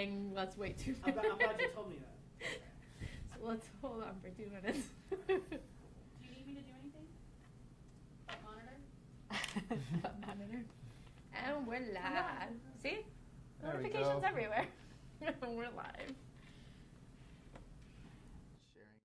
saying let's wait 2 minutes. I'm glad you told me that. So let's hold on for 2 minutes. Do you need me to do anything? Monitor? And we're live. See? There we Notifications go. everywhere. We're live. Sharing.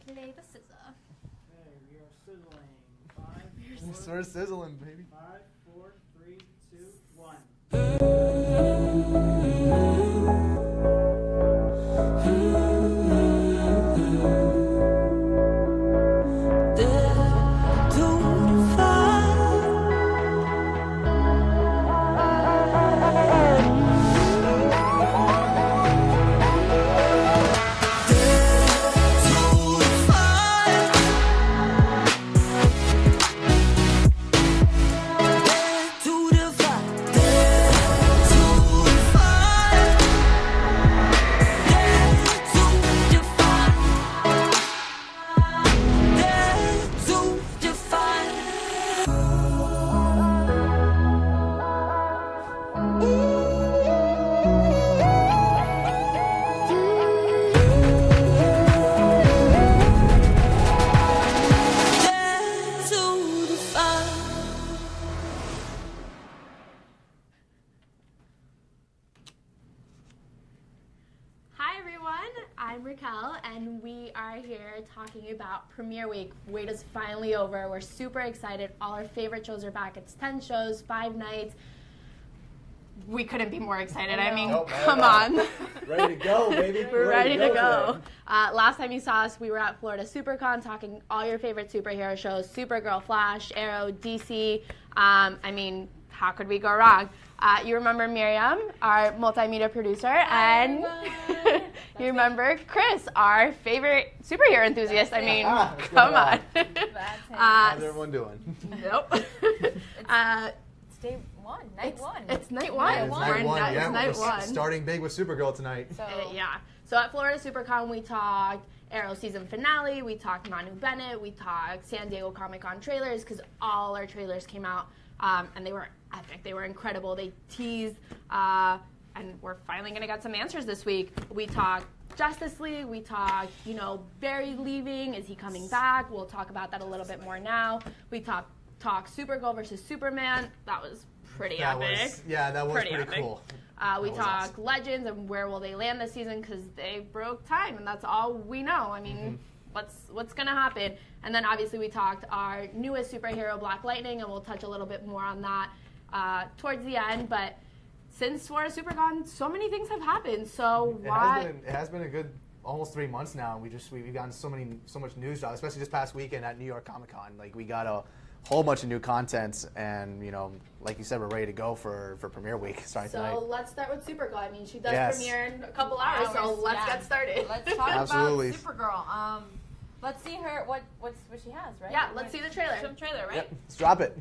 Play the scissor. Okay, we are sizzling. We're sizzling, baby. 5, 4, 3, 2, 1. Hi everyone, I'm Raquel and we are here talking about Premiere Week. Wait is finally over. We're super excited. All our favorite shows are back. It's 10 shows, 5 nights. We couldn't be more excited. I mean, come on. Ready to go, baby. We're ready to go. Last time you saw us, we were at Florida SuperCon talking all your favorite superhero shows, Supergirl, Flash, Arrow, DC. I mean, how could we go wrong? You remember Miriam, our multimedia producer, and you remember Chris, our favorite superhero enthusiast. I mean, come on. How's everyone doing? Nope. It's day one, night one. It's night one. It's night one. It's Yeah, night we're one. starting big with Supergirl tonight. So, Yeah. So at Florida SuperCon, we talked Arrow season finale, we talked Manu Bennett, we talked San Diego Comic-Con trailers, because all our trailers came out, and they were epic. They were incredible. They teased, and we're finally going to get some answers this week. We talked Justice League, we talked, Barry leaving, is he coming back? We'll talk about that a little bit more now. We talked Supergirl versus Superman. That was pretty epic. That was pretty epic. cool. We was talk awesome. Legends and where will they land this season, because they broke time and that's all we know. I mean, what's going to happen? And then obviously we talked our newest superhero, Black Lightning, and we'll touch a little bit more on that towards the end. But since Florida SuperCon, so many things have happened. So It has been a good almost 3 months now. We've gotten so much news, especially this past weekend at New York Comic Con. Like we got a whole bunch of new content, and like you said, we're ready to go for premiere week starting tonight. So let's start with Supergirl. I mean, she does Yes. premiere in a couple hours, so let's get started. Let's talk Absolutely. about Supergirl. Let's see her what she has, right? Yeah, let's see the trailer. Some trailer, right? Yep, let's drop it.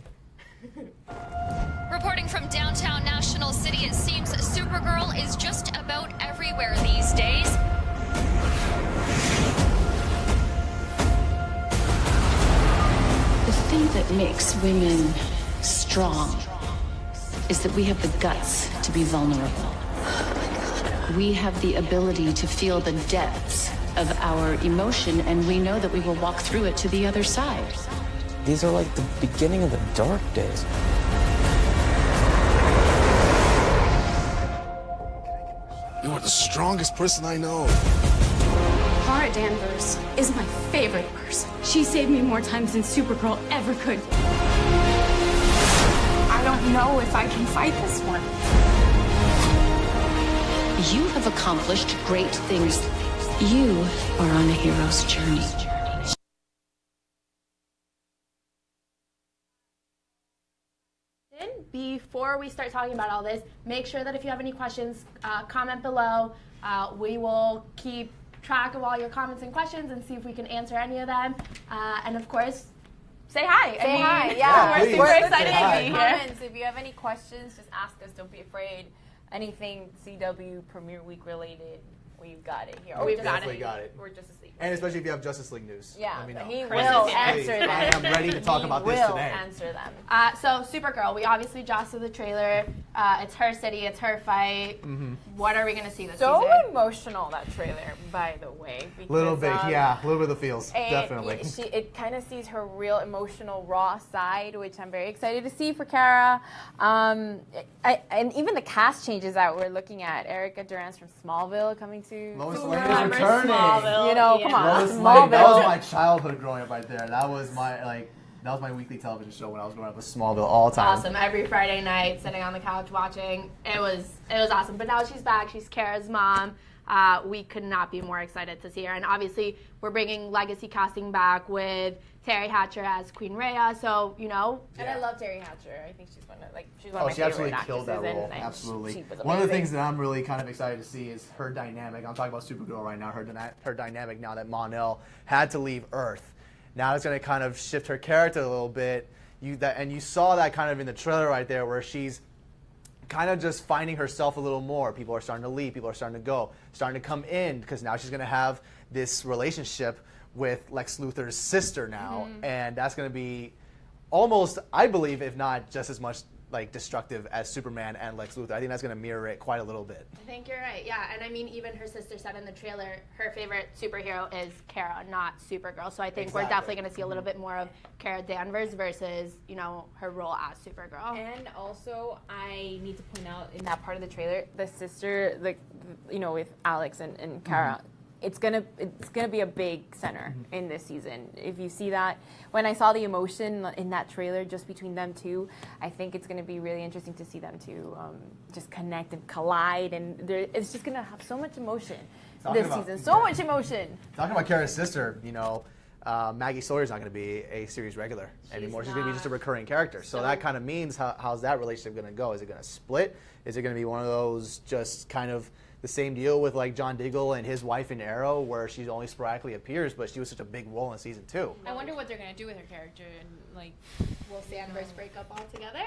Reporting from downtown National City, it seems Supergirl is just about everywhere these days. The thing that makes women strong is that we have the guts to be vulnerable. We have the ability to feel the depths of our emotion, and we know that we will walk through it to the other side. These are like the beginning of the dark days. You are the strongest person I know. Kara Danvers is my favorite person. She saved me more times than Supergirl ever could. I don't know if I can fight this one. You have accomplished great things. You are on a hero's journey. Before we start talking about all this, make sure that if you have any questions, comment below. We will keep track of all your comments and questions and see if we can answer any of them. And of course, say hi. Say hi, yeah. Yeah, We're please. super Say excited hi. to be here. Comments. If you have any questions, just ask us. Don't be afraid. Anything CW Premiere Week related, we've got it here. We've got Definitely it. got it. We're just asleep. And especially if you have Justice League news. Yeah, let me know. he Chris will is here. answer Please, them. I am ready to talk about this will today. answer them. So Supergirl, we obviously just saw the trailer. It's her city, it's her fight. What are we going to see this So season? emotional, that trailer, by the way. Because, Little bit, yeah, a little bit of the feels, definitely. It kind of sees her real emotional, raw side, which I'm very excited to see for Kara. And even the cast changes that we're looking at. Erica Durant's from Smallville coming to Lois Supergirl. Lane is Remember returning. Smallville? You know, Yeah. come on, Lois Lane, Smallville. that was my childhood growing up right there. That was my weekly television show when I was growing up with Smallville all the time. Awesome. Every Friday night, sitting on the couch watching. It was awesome. But now she's back. She's Kara's mom. We could not be more excited to see her. And obviously, we're bringing legacy casting back with Terry Hatcher as Queen Rhea. So, And I love Terry Hatcher. I think she's one of my She favorite absolutely killed that actresses, role. and Absolutely. she was One of the amazing. things that I'm really kind of excited to see is her dynamic. I'm talking about Supergirl right now. Her dynamic now that Mon-El had to leave Earth. Now it's going to kind of shift her character a little bit. You saw that kind of in the trailer right there, where she's kind of just finding herself a little more. People are starting to leave. People are starting to go. Starting to come in, because now she's going to have this relationship with Lex Luthor's sister now, and that's going to be almost, I believe, if not just as much destructive as Superman and Lex Luthor. I think that's going to mirror it quite a little bit. I think you're right. Yeah. And I mean, even her sister said in the trailer her favorite superhero is Kara, not Supergirl. So I think we're definitely going to see a little bit more of Kara Danvers versus, her role as Supergirl. And also, I need to point out in that part of the trailer, the sister, with Alex and Kara, it's gonna be a big center in this season. If you see that, when I saw the emotion in that trailer just between them two, I think it's gonna be really interesting to see them two just connect and collide, and it's just gonna have so much emotion this season. So much emotion. Talking about Kara's sister, Maggie Sawyer's not going to be a series regular anymore. She's going to be just a recurring character. So that kind of means how's that relationship going to go? Is it going to split? Is it going to be one of those just kind of the same deal with John Diggle and his wife in Arrow, where she only sporadically appears, but she was such a big role in season 2? I wonder what they're gonna do with her character, and Will Danvers break up altogether?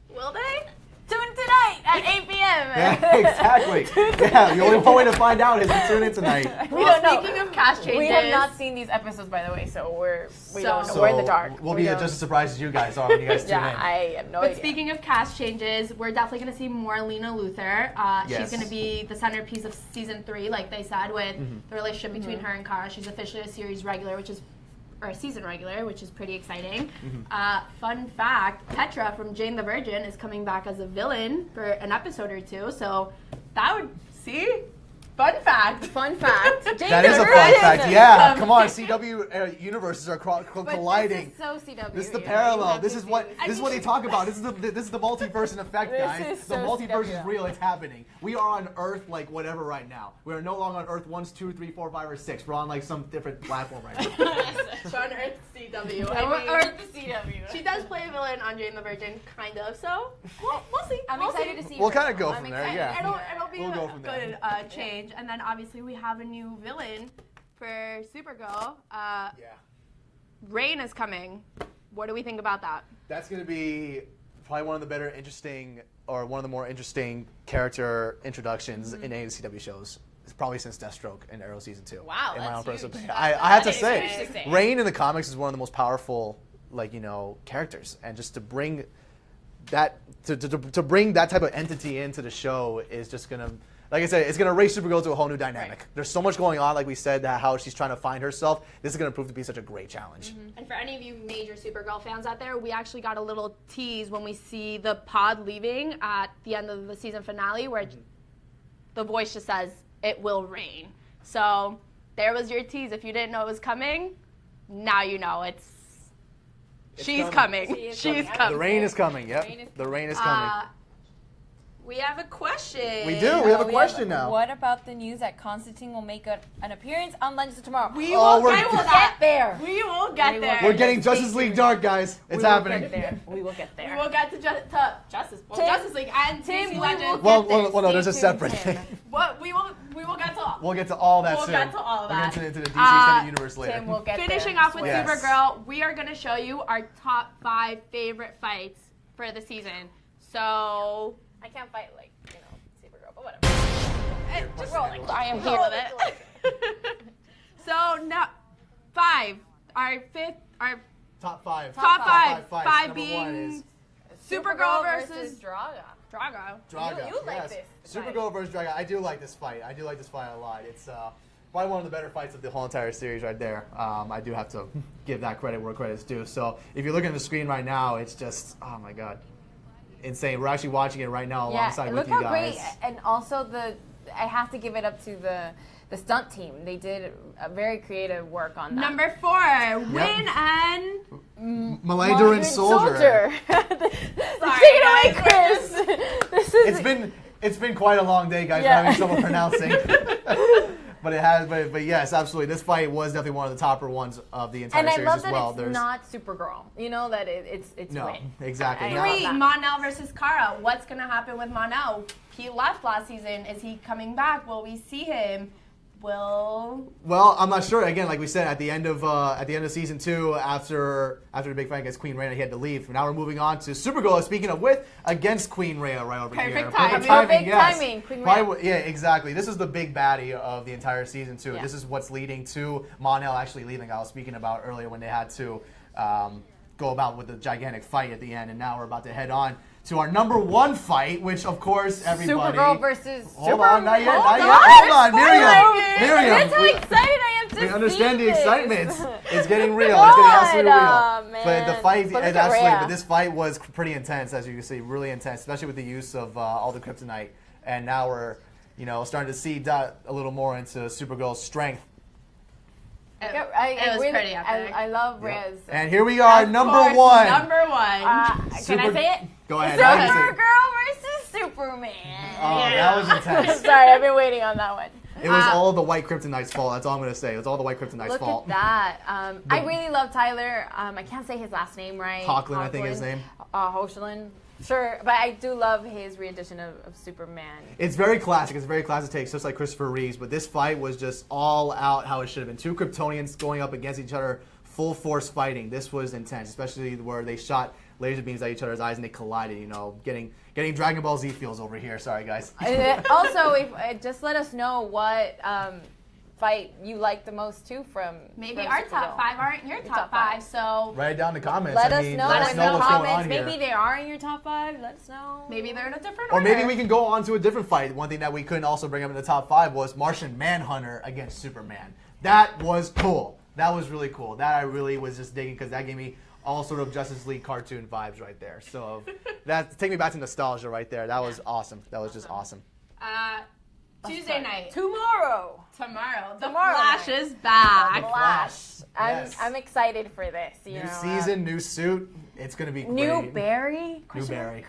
Will they? Tune tonight at 8 p.m. Yeah, exactly. Yeah, the only one way to find out is to tune in tonight. We don't know. Speaking of cast changes, We have not seen these episodes, by the way, so we don't know. So We're in the dark. We'll be just as surprised as you guys are when you guys tune in. I have no But idea. speaking of cast changes, we're definitely going to see more Lena Luthor. She's Yes. going to be the centerpiece of season 3, like they said, with the relationship between her and Kara. She's officially a series regular, or a season regular, which is pretty exciting. Fun fact, Petra from Jane the Virgin is coming back as a villain for an episode or 2, so that would, Fun fact. That is a fun fact. Yeah, come on, CW universes are colliding. This is so CW. This is the parallel. This is what they talk about. This is the multiverse in effect, guys. Is The so multiverse CW. is real. It's happening. We are on Earth like whatever right now. We are no longer on Earth 1, 2, 3, 4, 5, or 6. We're on like some different platform right now. So on Earth CW. the CW. She does play a villain on Jane the Virgin, kind of. So we'll see. I'm excited to see. We'll her. kind of go I'm from there. excited. Yeah. It'll be We'll go a from there. good change. And then obviously we have a new villain for Supergirl. Yeah. Rain is coming. What do we think about that? That's going to be probably one of the more interesting character introductions in any of the CW shows. It's probably since Deathstroke in Arrow Season 2. Wow, in my own that's personal huge. opinion. I have to That is say, huge to say. Rain in the comics is one of the most powerful, characters. And just to bring that, to bring that type of entity into the show is just going to, like I said, it's going to raise Supergirl to a whole new dynamic. Right. There's so much going on, like we said, how she's trying to find herself. This is going to prove to be such a great challenge. And for any of you major Supergirl fans out there, we actually got a little tease when we see the pod leaving at the end of the season finale where the voice just says, "It will rain." So there was your tease. If you didn't know it was coming, now you know she's coming. She's coming. The rain is coming, yep. The rain is coming. We have a question. We do. We have a question now. What about the news that Constantine will make an appearance on Legends of Tomorrow? We will get there. We will get there. We're getting Justice League Dark, guys. It's happening. We will get there. We will get to Justice League and Tim, DC we Legends. Well, no, there's a separate thing. What we will get to all. We'll get to all that We'll soon. get to all of that. We'll get into the DC Extended Universe later. Tim will get Finishing there. off with Yes. Supergirl, we are going to show you our top 5 favorite fights for the season. So I can't fight Supergirl, but whatever. just rolling. I am here with it. So now 5. Our Top 5. top 5. fights. 5 Number being 1 is Supergirl versus Draga. Drago. You like yes. this Supergirl versus Dragon. I do like this fight. I do like this fight a lot. It's probably one of the better fights of the whole entire series right there. I do have to give that credit where credit's due. So if you're looking at the screen right now, it's just, oh my God, insane. We're actually watching it right now alongside with you look how guys. great, and also I have to give it up to the stunt team. They did a very creative work on that. Number 4, Win and Malandrin Soldier. Take it away, Chris. It's been quite a long day, guys. Yeah. We're having trouble pronouncing. But it has, but yes, absolutely. This fight was definitely one of the topper ones of the entire And I series love as that well. it's not Supergirl. You know that it's No, Win. exactly. I not. love 3, that. Mon-El versus Kara. What's going to happen with Mon-El? He left last season. Is he coming back? Will we see him? Well, I'm not sure. Again, like we said, at the end of season 2, after the big fight against Queen Rhea, he had to leave. Now we're moving on to Supergirl. Speaking of against Queen Rhea right over here. Perfect timing. Perfect yes. timing, Queen Probably, yeah, exactly. This is the big baddie of the entire season 2. Yeah. This is what's leading to Mon-El actually leaving. I was speaking about earlier when they had to go about with the gigantic fight at the end, and now we're about to head on to our number 1 fight, which of course everybody. Supergirl versus Hold on, not yet, not yet. on, Hold on, Miriam. That's how we excited I am to we understand see the this. excitement. It's getting real. It's getting absolutely real. Man. But the fight, But look is at absolutely. Rhea. But this fight was pretty intense, as you can see, really intense, especially with the use of all the kryptonite. And now we're, starting to see a little more into Supergirl's strength. it was pretty epic. I love Reyes. And here we are, number 1. Number 1. Can I say it? Go ahead. now you say it. Supergirl versus Superman. Oh, that was intense. Sorry, I've been waiting on that one. It was all the White Kryptonite's fault. That's all I'm going to say. It was all the White Kryptonite's Look fault. at that. I really love Tyler. I can't say his last name right. Hoechlin, I think his name. Hoechlin. Sure, but I do love his rendition of Superman. It's very classic. It's a very classic take, just like Christopher Reeves. But this fight was just all out how it should have been. 2 Kryptonians going up against each other, full force fighting. This was intense, especially where they shot laser beams at each other's eyes and they collided. Getting Dragon Ball Z feels over here. Sorry, guys. Also, just let us know what fight you like the most too from Maybe from our Supergirl. top 5 aren't your top 5. So Write it down in the comments. Let us I mean, know let us in know the what's going on comments. here. Maybe they are in your top 5. Let us know. maybe they're in a different Or order. maybe we can go on to a different fight. One thing that we couldn't also bring up in the top 5 was Martian Manhunter against Superman. That was cool. That was really cool. That I really was just digging because that gave me all sort of Justice League cartoon vibes right there. So that take me back to nostalgia right there. That was awesome. That was just awesome. Tuesday night. Tomorrow. The Tomorrow Flash night. is back. Flash. Yes. I'm excited for this. You New know, season, new suit. It's gonna be great. New Barry? New Barry.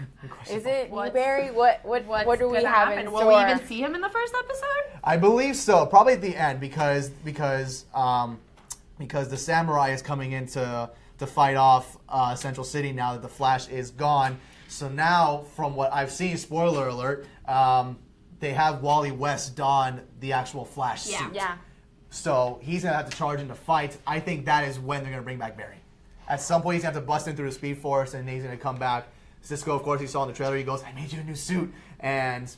Is it What's- New Barry? What do we gonna have in happen? store? Will we even see him in the first episode? I believe so. Probably at the end because the samurai is coming in to fight off Central City now that the Flash is gone. So now, from what I've seen, spoiler alert, they have Wally West don the actual Flash suit. Yeah. So he's gonna have to charge into fights. I think that is when they're gonna bring back Barry. At some point, he's gonna have to bust in through the Speed Force, and he's gonna come back. Cisco, of course, you saw in the trailer. He goes, "I made you a new suit," and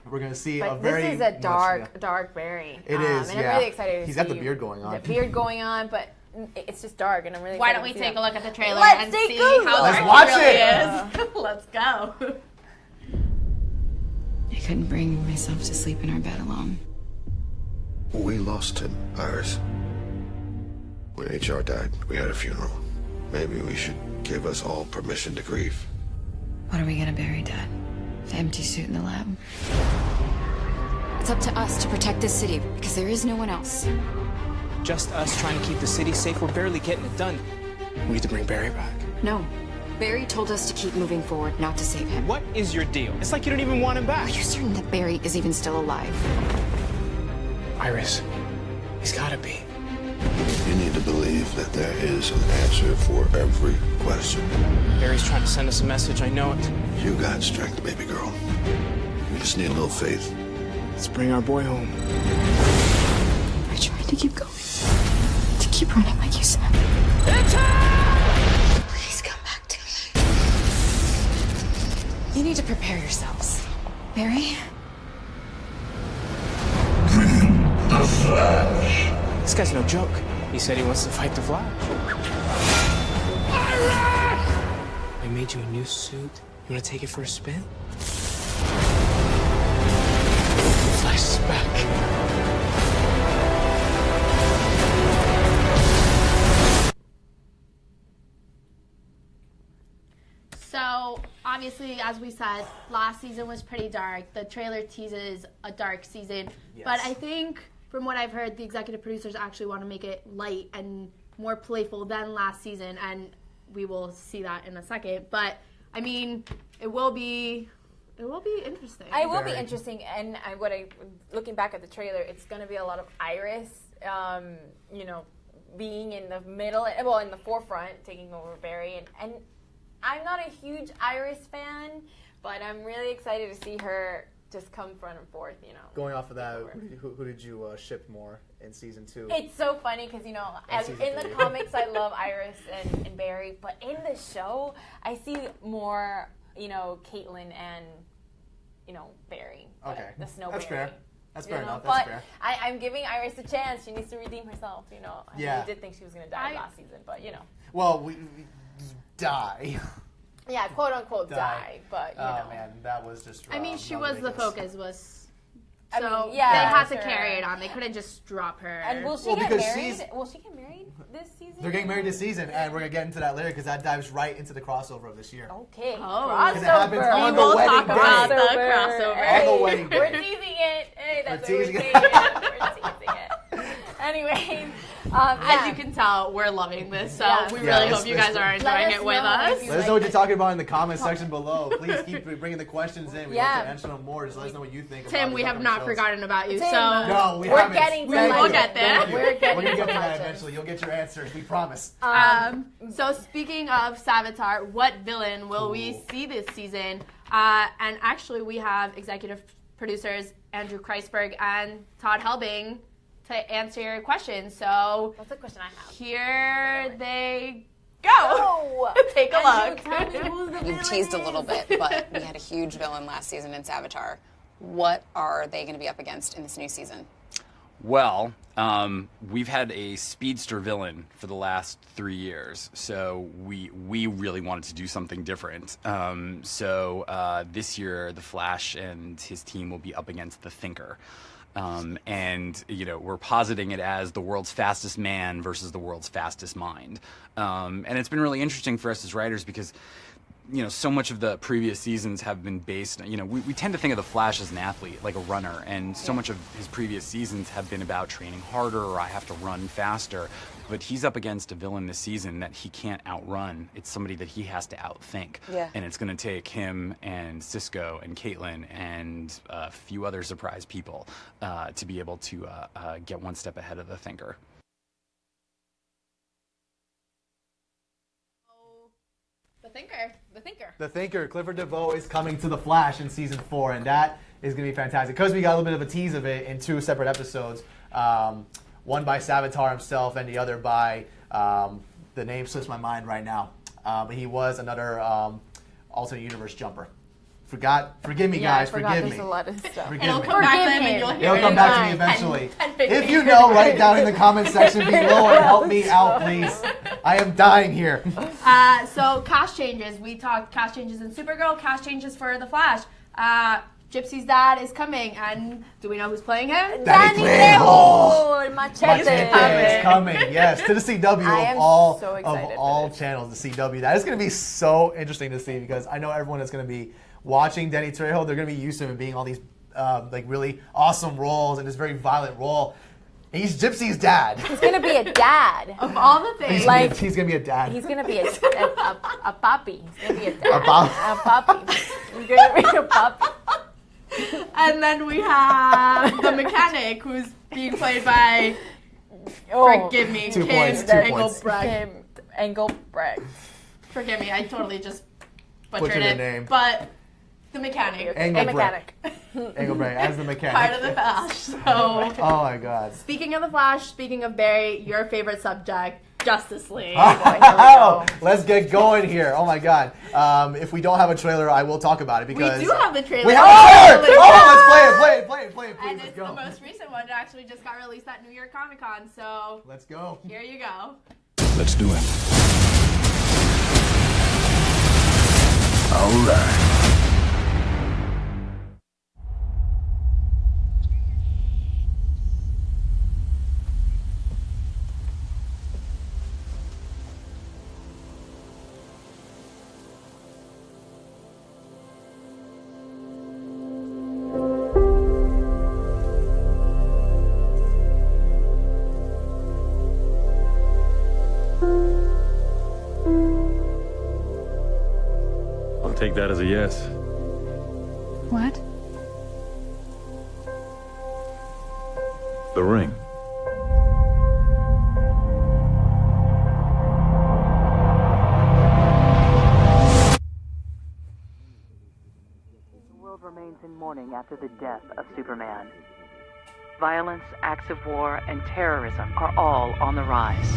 we're gonna see But a very. this is a dark, yeah. dark Barry. It is, and yeah. I'm really excited to He's see got the beard going on. The beard going on, but it's just dark, and I'm really Why excited don't we to see take that. a look at the trailer Let's and take see a look. how Let's dark watch he it. really is? Let's go. I couldn't bring myself to sleep in our bed alone. We lost him, Iris. When HR died, we had a funeral. Maybe we should give us all permission to grieve. What are we gonna bury, Dad? The empty suit in the lab? It's up to us to protect this city because there is no one else. Just us trying to keep the city safe. We're barely getting it done. We need to bring Barry back. No. Barry told us to keep moving forward, not to save him. What is your deal? It's like you don't even want him back. Are you certain that Barry is even still alive? Iris, he's gotta be. You need to believe that there is an answer for every question. Barry's trying to send us a message. I know it. You got strength, baby girl. You just need a little faith. Let's bring our boy home. I tried to keep going. To keep running like you said. Please come back to me. You need to prepare yourselves. Barry? This guy's no joke. He said he wants to fight the Flash. I made you a new suit. You want to take it for a spin? Flash is back. So, obviously, as we said, last season was pretty dark. The trailer teases a dark season. Yes. But I think, from what I've heard, the executive producers actually want to make it light and more playful than last season. And we will see that in a second. But, I mean, it will be interesting. It will be interesting, and looking back at the trailer, it's going to be a lot of Iris, being in the middle, well, in the forefront, taking over Barry, and I'm not a huge Iris fan, but I'm really excited to see her just come front and forth, Going off of that, who did you ship more in season 2? It's so funny because, as season in the 3. comics, I love Iris and Barry, but in the show, I see more, Caitlin and, Barry. Okay. The Snow That's Barry. fair. That's fair enough. But That's fair. I'm giving Iris a chance. She needs to redeem herself, I Yeah. did think she was going to die last season, but, Well, we die. Yeah, quote unquote die, but, Oh, man, that was just I mean, she was the focus, I so mean, yeah, they had to sure. carry it on. They couldn't just drop her. And will she Well, get because married? she's- Will she get married this season? They're getting married this season, and we're going to get into that later because that dives right into the crossover of this year. Okay. Oh. Because it happens Crossover. on We the will wedding talk about day. the crossover. Hey, On the wedding day. We're teasing it. Hey, that's We're what teasing we're it. saying. We're teasing it. Anyways, As you can tell, we're loving this, so Yeah. we Yeah, really hope you guys are enjoying it with us. Let us know what you're talking about in the comment section below. Please keep bringing the questions in. We Yeah. want to answer them more. Just let us know what you think. Tim, about we these have upcoming not shows. forgotten about you, Tim, so No, we We're haven't. getting to Thank we'll you. get there. Thank you. We're getting We're gonna to get to that questions. eventually. You'll get your answers. We promise. So speaking of Savitar, what villain will we see this season? And actually, we have executive producers Andrew Kreisberg and Todd Helbing to answer your questions. So That's the question I have. here they go. Oh, Take a look. Tell me who the You've villain teased a is. little bit, but we had a huge villain last season in Savitar. What are they going to be up against in this new season? Well, we've had a speedster villain for the last 3 years, so we really wanted to do something different. So this year, the Flash and his team will be up against the Thinker. And, we're positing it as the world's fastest man versus the world's fastest mind. And it's been really interesting for us as writers because so much of the previous seasons have been based, we tend to think of the Flash as an athlete, like a runner, and so much of his previous seasons have been about training harder or I have to run faster. But he's up against a villain this season that he can't outrun. It's somebody that he has to outthink. Yeah. And it's going to take him and Cisco and Caitlin and a few other surprise people to be able to get one step ahead of the thinker. The Thinker, Clifford DeVoe is coming to The Flash in season 4, and that is going to be fantastic. Because we got a little bit of a tease of it in 2 separate episodes. One by Savitar himself and the other by, the name slips my mind right now. But he was another alternate universe jumper. Forgive me, guys. Forgive me. There's a lot of stuff. It'll come back to him and you'll hear It'll come back to me eventually. 10 If you know, write it down in the comment section below and help me out, please. I am dying here. So cast changes. We talked cast changes in Supergirl, cast changes for The Flash. Gypsy's dad is coming, and do we know who's playing him? Danny Trejo! Machete is coming, yes, to the CW I am so of excited all for this. channels, the CW. That is going to be so interesting to see because I know everyone is going to be watching Danny Trejo. They're going to be used to him being all these like really awesome roles and this very violent role. He's Gypsy's dad. He's gonna be a dad. Of all the things. He's gonna be a dad. He's gonna be a papi. He's gonna be a dad. A papi. He's gonna be a papi. And then we have the mechanic, who's being played by, forgive me, 2 Kim points, 2 Engelbrecht. Forgive me, I totally just butchered the it. name. But the mechanic. Engelbrecht as the mechanic. Part of the Flash. So. Oh my God. Speaking of the Flash, speaking of Barry, your favorite subject, Justice League. Oh, let's get going here. Oh my God. If we don't have a trailer, I will talk about it because we do have the trailer. We have a trailer. Oh, let's play it. Please, and let's it's go. the most recent one. It actually just got released at New York Comic Con. So let's go. Here you go. Let's do it. All right. Take that as a yes. What? The ring. The world remains in mourning after the death of Superman. Violence, acts of war, and terrorism are all on the rise.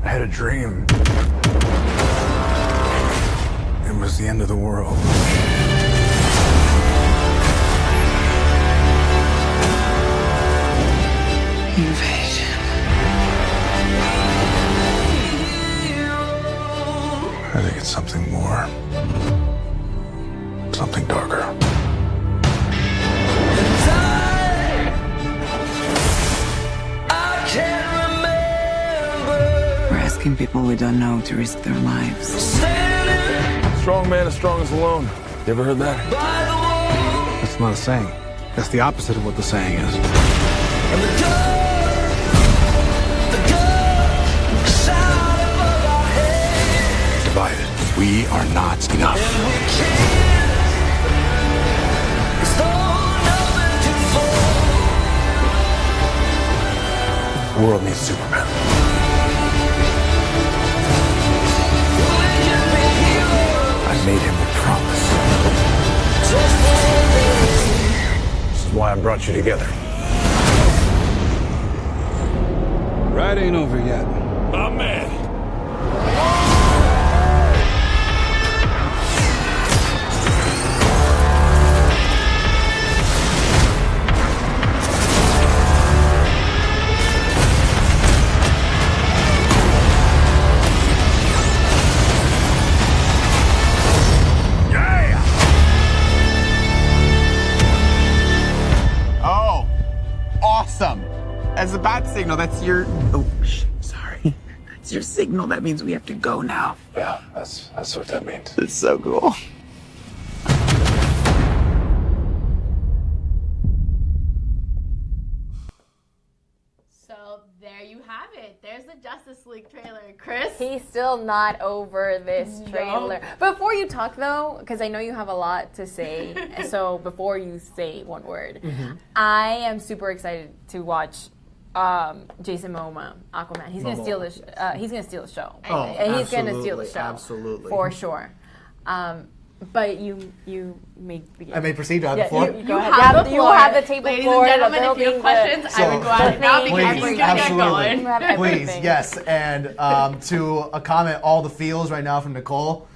I had a dream. It was the end of the world. Invasion. I think it's something more. Something darker. We're asking people we don't know to risk their lives. Strong man is strongest alone. You ever heard that? That's not a saying. That's the opposite of what the saying is. Divided. We are not enough. The world needs Superman. I made him a promise. This is why I brought you together. Ride ain't over yet. My man. As a bat signal, that's your... Oh, sorry. It's your signal. That means we have to go now. Yeah, that's what that means. It's so cool. So there you have it. There's the Justice League trailer. Chris? He's still not over this trailer. Before you talk, though, because I know you have a lot to say, so before you say one word, I am super excited to watch Jason Momoa, Aquaman. He's gonna steal this. He's gonna steal the show. Oh, he's gonna steal the show. Absolutely, for sure. But you may begin. I may proceed to have the floor. You go ahead. You have the table Ladies floor. and gentlemen, if you have questions, I would go at it now because he's going to get going. Please, yes. And to comment all the feels right now from Nicole,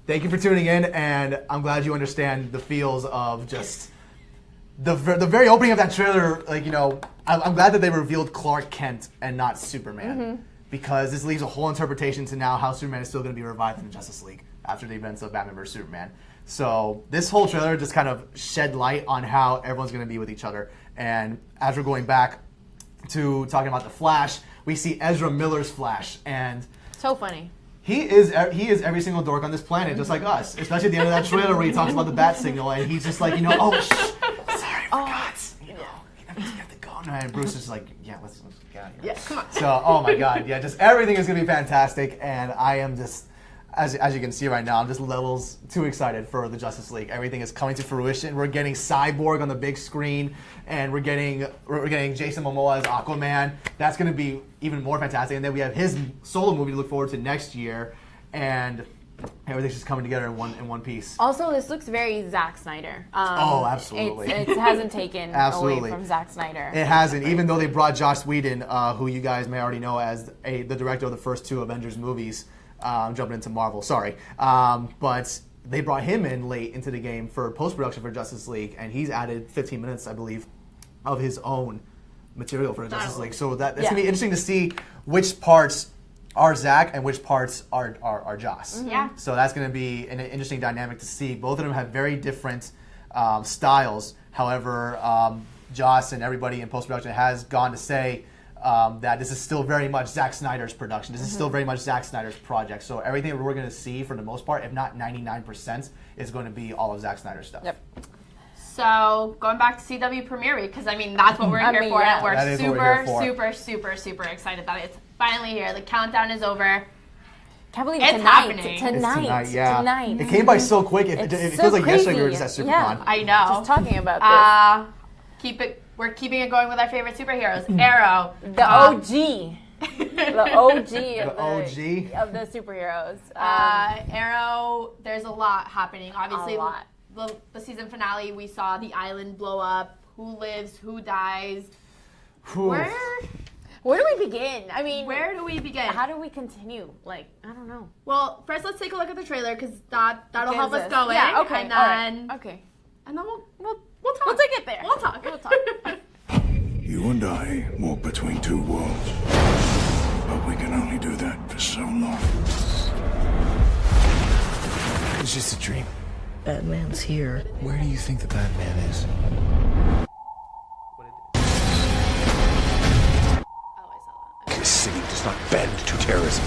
thank you for tuning in, and I'm glad you understand the feels of just the very opening of that trailer. Like, you know, I'm glad that they revealed Clark Kent and not Superman, because this leaves a whole interpretation to now how Superman is still going to be revived in the Justice League after the events of Batman vs. Superman. So this whole trailer just kind of shed light on how everyone's going to be with each other. And as we're going back to talking about the Flash, we see Ezra Miller's Flash, and so funny. He is every single dork on this planet, just like us. Especially at the end of that trailer where he talks about the bat signal, and he's just like, you know, oh, sorry, I forgot. You know, you have to go. And Bruce is just like, yeah, let's get out of here. Yeah, come on. So, oh my God, yeah, just everything is going to be fantastic, and I am just, as you can see right now, I'm just levels too excited for the Justice League. Everything is coming to fruition. We're getting Cyborg on the big screen, and we're getting Jason Momoa as Aquaman. That's going to be even more fantastic. And then we have his solo movie to look forward to next year, and everything's just coming together in one piece. Also, this looks very Zack Snyder. Oh, absolutely. It hasn't taken away from Zack Snyder. It hasn't, even though they brought Joss Whedon, who you guys may already know as the director of the first two Avengers movies. Jumping into Marvel, sorry. But they brought him in late into the game for post-production for Justice League, and he's added 15 minutes, I believe, of his own material for the Justice League. So that's going to be interesting to see which parts are Zack and which parts are Joss. Yeah. So that's going to be an interesting dynamic to see. Both of them have very different styles. However, Joss and everybody in post-production has gone to say that this is still very much Zack Snyder's production. This is still very much Zack Snyder's project. So everything that we're going to see, for the most part, if not 99%, is going to be all of Zack Snyder's stuff. Yep. So going back to CW Premiere Week, because I mean that's what we're here for, and we're super excited that it's finally here. The countdown is over. Can't believe it's happening. Tonight. Yeah. It came by so quick. It feels like yesterday we were just at SuperCon. Yeah. I know. Just talking about this. We're keeping it going with our favorite superheroes. Arrow. The OG. The OG of the superheroes. Arrow, there's a lot happening. Obviously, the season finale, we saw the island blow up. Who lives, who dies. Where do we begin? I mean, where do we begin? How do we continue? Like, I don't know. Well, first let's take a look at the trailer, because that'll help us go in. Yeah, okay. And then, and then we'll talk. We'll take it there. We'll talk. You and I walk between two worlds, but we can only do that for so long. It's just a dream. Batman's here. Where do you think the Batman is? This city does not bend to terrorism.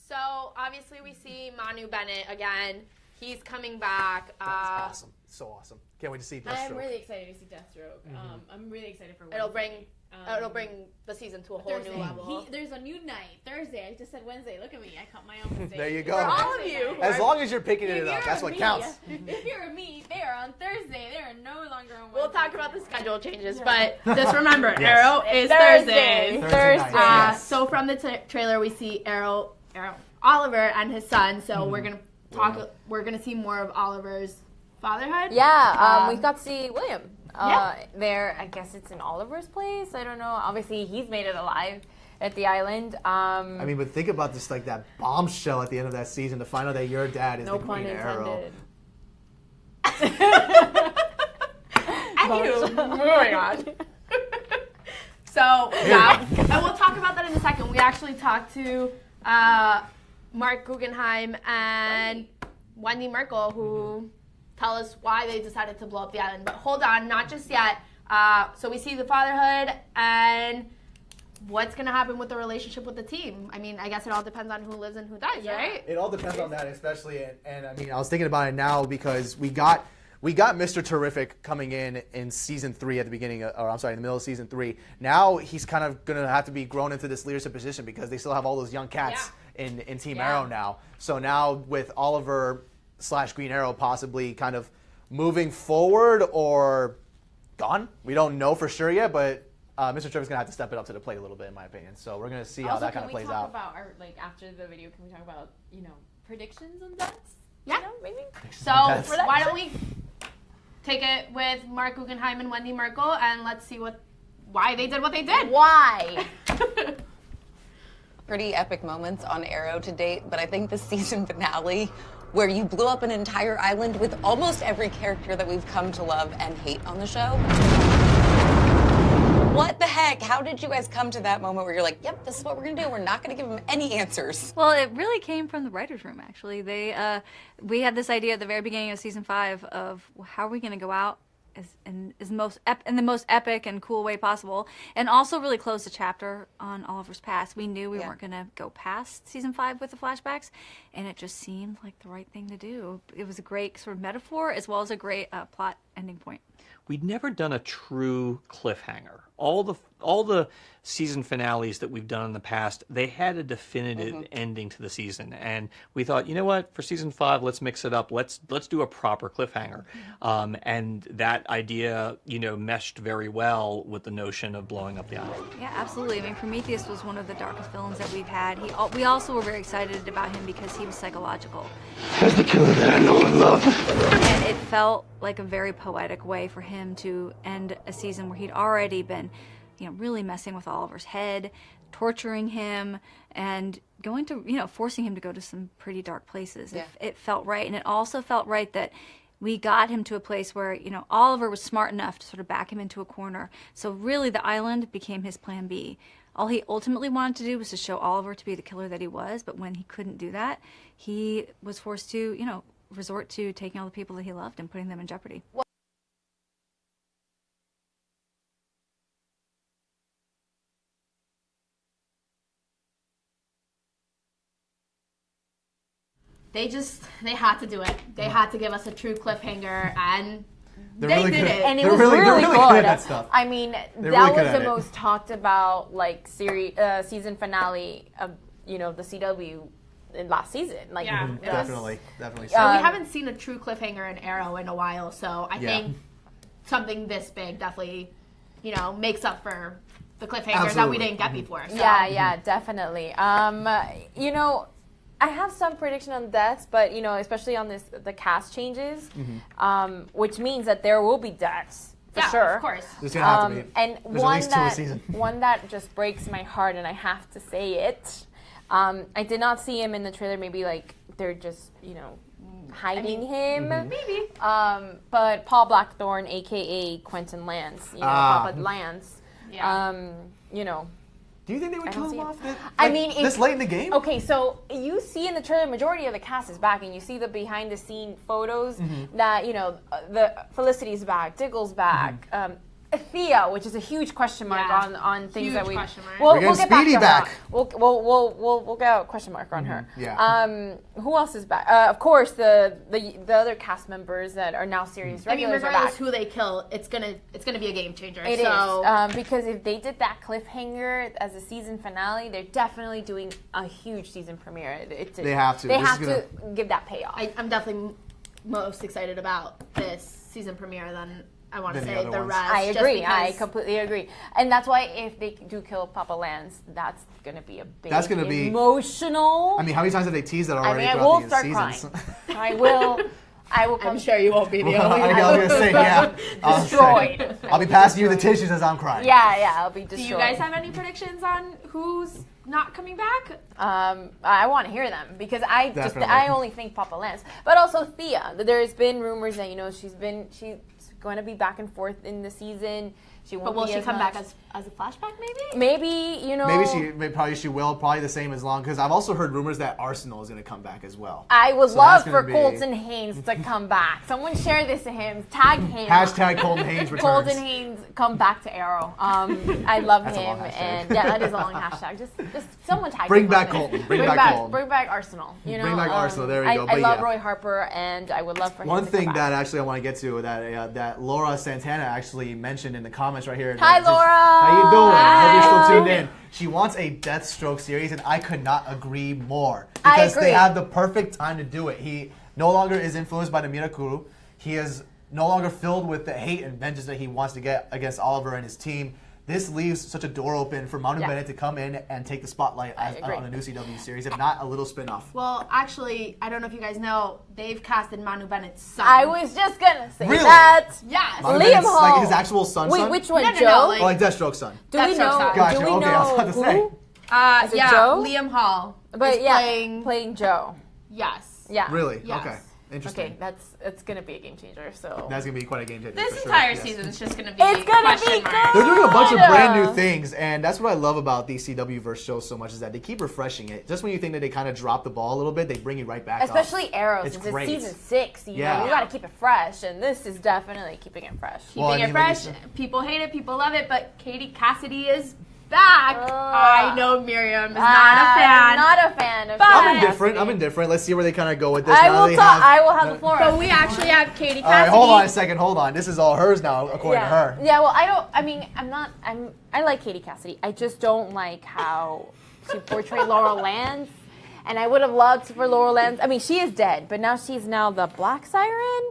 So obviously we see Manu Bennett again. He's coming back. That's awesome. So awesome. Can't wait to see Deathstroke. I'm really excited to see Deathstroke. I'm really excited for Wednesday. It'll bring the season to a whole new level. There's a new night. Thursday. I just said Wednesday. Look at me. I caught my own mistake. There you go. For all of you. As long as you're picking it up, that's what counts. If you're me, they are on Thursday. They are no longer on Wednesday. We'll talk about the schedule changes, but just remember, Arrow is Thursday. So from the trailer, we see Arrow, Oliver and his son. So we're gonna see more of Oliver's fatherhood. Yeah, we got to see William. There, I guess it's in Oliver's place. I don't know. Obviously, he's made it alive at the island. I mean, but think about this, like that bombshell at the end of that season to find out that your dad is the Green Arrow. Moving on. So yeah, and we'll talk about that in a second. We actually talked to Mark Guggenheim and Wendy Merkel, who tell us why they decided to blow up the island. But hold on, not just yet. So we see the fatherhood and what's going to happen with the relationship with the team. I mean, I guess it all depends on who lives and who dies, right? It all depends on that, especially. And I mean, I was thinking about it now because we got Mr. Terrific coming in season 3 at the beginning, in the middle of season 3. Now he's kind of going to have to be grown into this leadership position because they still have all those young cats in Team Arrow now. So now with Oliver / Green Arrow possibly kind of moving forward or gone, we don't know for sure yet, but Mr. Terrific's going to have to step it up to the plate a little bit, in my opinion. So we're going to see how that kind of plays out. About our, after the video, can we talk about, predictions on deaths? Yeah. Maybe? So why don't we take it with Mark Guggenheim and Wendy Merkel, and let's see why they did what they did. Why? Pretty epic moments on Arrow to date, but I think the season finale, where you blew up an entire island with almost every character that we've come to love and hate on the show. What the heck? How did you guys come to that moment where you're like, yep, this is what we're going to do. We're not going to give them any answers. Well, it really came from the writer's room, actually. We had this idea at the very beginning of season 5 of how are we going to go out in the most epic and cool way possible, and also really close the chapter on Oliver's past. We knew we weren't going to go past season 5 with the flashbacks, and it just seemed like the right thing to do. It was a great sort of metaphor as well as a great plot ending point. We'd never done a true cliffhanger. All the season finales that we've done in the past, they had a definitive ending to the season, and we thought, you know what, for season 5, let's mix it up. Let's do a proper cliffhanger, and that idea, meshed very well with the notion of blowing up the island. Yeah, absolutely. I mean, Prometheus was one of the darkest villains that we've had. We also were very excited about him because he was psychological. That's the killer that I know and love. And it felt like a very poetic way for him to end a season where he'd already been, really messing with Oliver's head, torturing him, and going to, forcing him to go to some pretty dark places. Yeah. It felt right, and it also felt right that we got him to a place where, Oliver was smart enough to sort of back him into a corner. So really the island became his plan B. All he ultimately wanted to do was to show Oliver to be the killer that he was, but when he couldn't do that, he was forced to, resort to taking all the people that he loved and putting them in jeopardy. They had to do it. They had to give us a true cliffhanger, and they really did it. And it was really good good. at that stuff. I mean, They're that really was good the at most talked about season finale of the CW in last season. Definitely. So we haven't seen a true cliffhanger in Arrow in a while, so I think something this big definitely, makes up for the cliffhangers that we didn't get before. So. Yeah, definitely. I have some prediction on deaths, but especially on the cast changes, which means that there will be deaths for sure. Of course. There's gonna have to be. And There's at least 2 a season. one that just breaks my heart, and I have to say it. I did not see him in the trailer. Maybe they're just hiding him. Maybe. But Paul Blackthorne, aka Quentin Lance, Papa Lance. Yeah. Do you think they would kill him off this late in the game? Okay, so you see in the trailer, majority of the cast is back, and you see the behind-the-scene photos that the Felicity's back, Diggle's back, Thea, which is a huge question mark on things that we. We'll get back to her. We'll get a question mark on her. Yeah. Who else is back? Of course, the other cast members that are now series regulars are back. Regardless who they kill, it's gonna be a game changer. It is because if they did that cliffhanger as a season finale, they're definitely doing a huge season premiere. They have to. They have to give that payoff. I'm definitely most excited about this season premiere than I want to say the rest. I agree. I completely agree. And that's why if they do kill Papa Lance, that's going to be a big emotional. I mean, how many times have they teased that already? I will start crying. I will. I'm sure you won't be the only one. I was going to say, yeah. Destroyed. I'll be passing you the tissues as I'm crying. Yeah, I'll be destroyed. Do you guys have any predictions on who's not coming back? I want to hear them because I only think Papa Lance, but also Thea. There's been rumors that she's going to be back and forth in the season. She won't But will be she as come much. back as a flashback, maybe? Maybe, you know. Maybe she will. Probably the same as long. Because I've also heard rumors that Arsenal is going to come back as well. I would So love that's for gonna be- Colton Haynes to come back. Someone share this to him. Tag him. Hashtag Colton Haynes returns. Colton Haynes come back to Arrow. I love That's a him, long hashtag. and yeah, that is a long hashtag. Just someone tag Bring him back on it. Colton. Bring back Colton. Bring back Arsenal. You know, Bring back Arsenal. There we go. I But love yeah. Roy Harper, and I would love for him One to thing come back. that actually I want to get to that Laura Santana actually mentioned in the comments right here. Hi, that Laura. How you doing? I hope you're still tuned Hi. in. She wants a Deathstroke series, and I could not agree more. I Because agree. they have the perfect time to do it. He no longer is influenced by the Mirakuru. He is no longer filled with the hate and vengeance that he wants to get against Oliver and his team. This leaves such a door open for Manu Bennett to come in and take the spotlight on a new CW series, if not a little spin-off. Well, actually, I don't know if you guys know, they've casted Manu Bennett's son. I was just gonna say Really? that. Yes. Manu Liam Bennett's, Hall. like his actual son. Wait, son? which one? No, no, Joe? no, like- Oh, like Deathstroke's son. Do we Deathstroke's know? son. Gotcha. Do we Okay, I was know about to say. who? Is it Joe? Liam Hall. But is yeah, playing Joe. Yes. Yeah. Really? Yes. Okay. Interesting. Okay, it's gonna be a game changer. So That's going to be quite a game changer. This for sure. entire Yes. season is just going to be It's gonna question be marks. They're doing a bunch of good. brand new things, and that's what I love about these CW-verse shows so much is that they keep refreshing it. Just when you think that they kind of drop the ball a little bit, they bring you right back especially up. Arrow, It's since great. it's season 6. You know, you gotta keep it fresh, and this is definitely keeping it fresh. Keeping it fresh. People hate it, people love it, but Katie Cassidy is back. I know Miriam is not a fan. Not a fan of But- I'm indifferent. I'm indifferent. Let's see where they kind of go with this. I Now that will they talk. have- I will have the floor. But we actually have Katie Cassidy. All right, hold on a second. Hold on. This is all hers now, according to her. Yeah, well, I like Katie Cassidy. I just don't like how she portrayed Laurel Lance. And I would have loved for Laurel Lance. I mean, she is dead, but now she's now the Black Siren.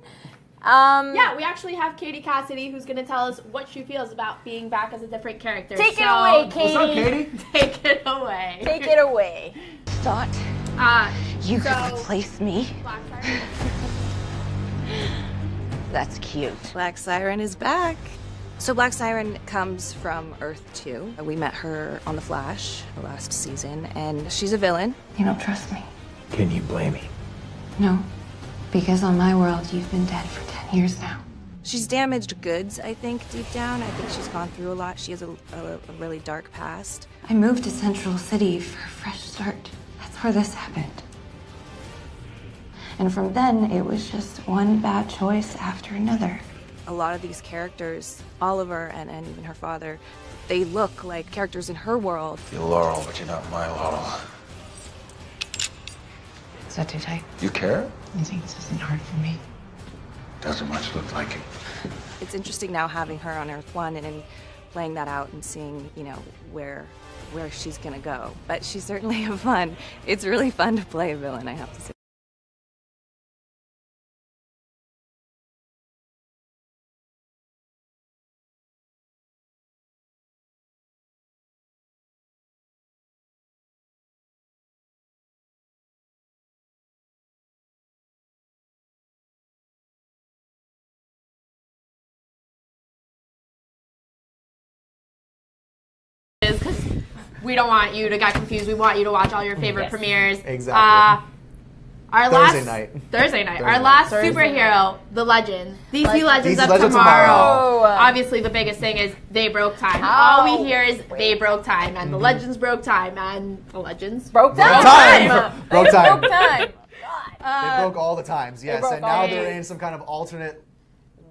Yeah, we actually have Katie Cassidy who's going to tell us what she feels about being back as a different character. Take it away, What's Katie. up, Katie? Take it away. Take it away. Thought you could replace me? Black Siren. That's cute. Black Siren is back. So Black Siren comes from Earth 2. We met her on The Flash last season, and she's a villain. You don't trust me? Can you blame me? No. Because on my world, you've been dead for 10 years now. She's damaged goods, I think, deep down. I think she's gone through a lot. She has a really dark past. I moved to Central City for a fresh start. That's where this happened. And from then, it was just one bad choice after another. A lot of these characters, Oliver and even her father, they look like characters in her world. You're Laurel, but you're not my Laurel. Is that too tight? You care? You think this isn't hard for me? Doesn't much look like it. It's interesting now having her on Earth 1 and playing that out and seeing, you know, where she's gonna go. But she's certainly fun. It's really fun to play a villain, I have to say. Because we don't want you to get confused. We want you to watch all your favorite Yes. premieres. Exactly. Our Thursday last night. Thursday night. Thursday Our night. last Thursday superhero, the Legend. DC Legends DC of Legends Tomorrow. Tomorrow. Obviously, the biggest thing is they broke time. Oh. All we hear is they broke time, and the Legends broke time, and the Legends broke Broke time. Broke time. Broke time. They broke all the times, yes. broke And now all they're the- in some kind of alternate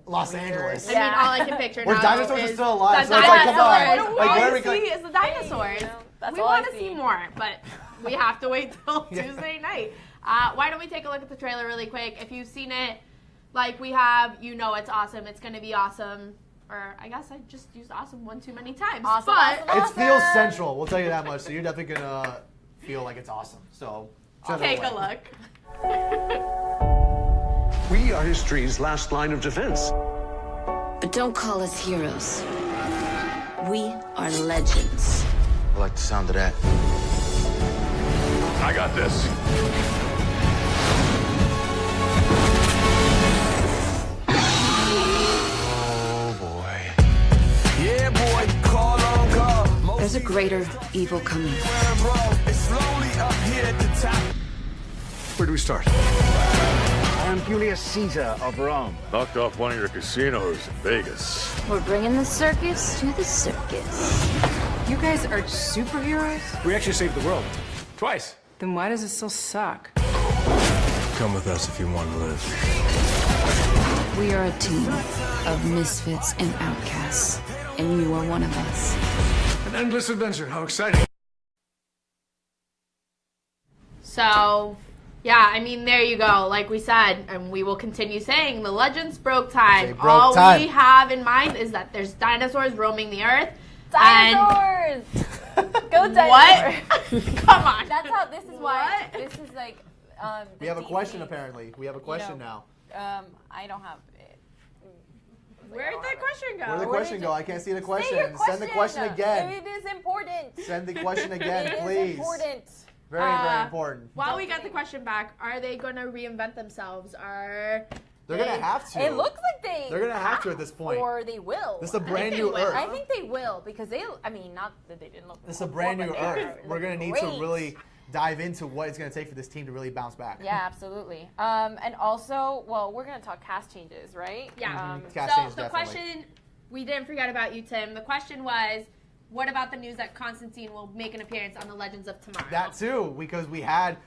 Los Angeles. I mean, all I can picture Where now dinosaurs are is still alive, the so it's like, come on. dinosaurs. Like, All where we we go- see is the dinosaurs. That's We all I want to see. see more, but we have to wait till Tuesday night. Why don't we take a look at the trailer really quick? If you've seen it, like we have, you know it's awesome. It's going to be awesome. Or I guess I just used awesome one too many times. Awesome, but awesome, It feels central, we'll tell you that much. So you're definitely going to feel like it's awesome. So send it take away. a look. We are history's last line of defense. But don't call us heroes. We are legends. I like the sound of that. I got this. Oh boy. Yeah, boy, call on God. There's a greater evil coming. It's slowly up here at the top. Where do we start? I am Julius Caesar of Rome. Knocked off one of your casinos in Vegas. We're bringing the circus to the circus. You guys are superheroes? We actually saved the world. Twice. Then why does it still suck? Come with us if you want to live. We are a team of misfits and outcasts, and you are one of us. An endless adventure. How exciting. So, yeah, I mean, there you go. Like we said, and we will continue saying, the Legends broke time. They broke All time. we have in mind is that there's dinosaurs roaming the earth. Dinosaurs! Go dinosaurs! What? Come on. That's how, this is why, this is like, We have a question, apparently. We have a question now. I don't have it. Where'd that question go? Where'd the question go? I can't see the question. Say your Send the question again. It is important. Send the question again, It please. is important. Very, very important. While we got the question back, are they going to reinvent themselves? They're going to have to. It looks like They're going to have to at this point. Or they will. This is a brand new Earth. I think they will because not that they didn't look. This is a brand new Earth. We're going to need to really dive into what it's going to take for this team to really bounce back. Yeah, absolutely. And also, well, we're going to talk cast changes, right? Yeah. Cast changes, So the definitely. question, we didn't forget about you, Tim. The question was, what about the news that Constantine will make an appearance on the Legends of Tomorrow? That too, because we had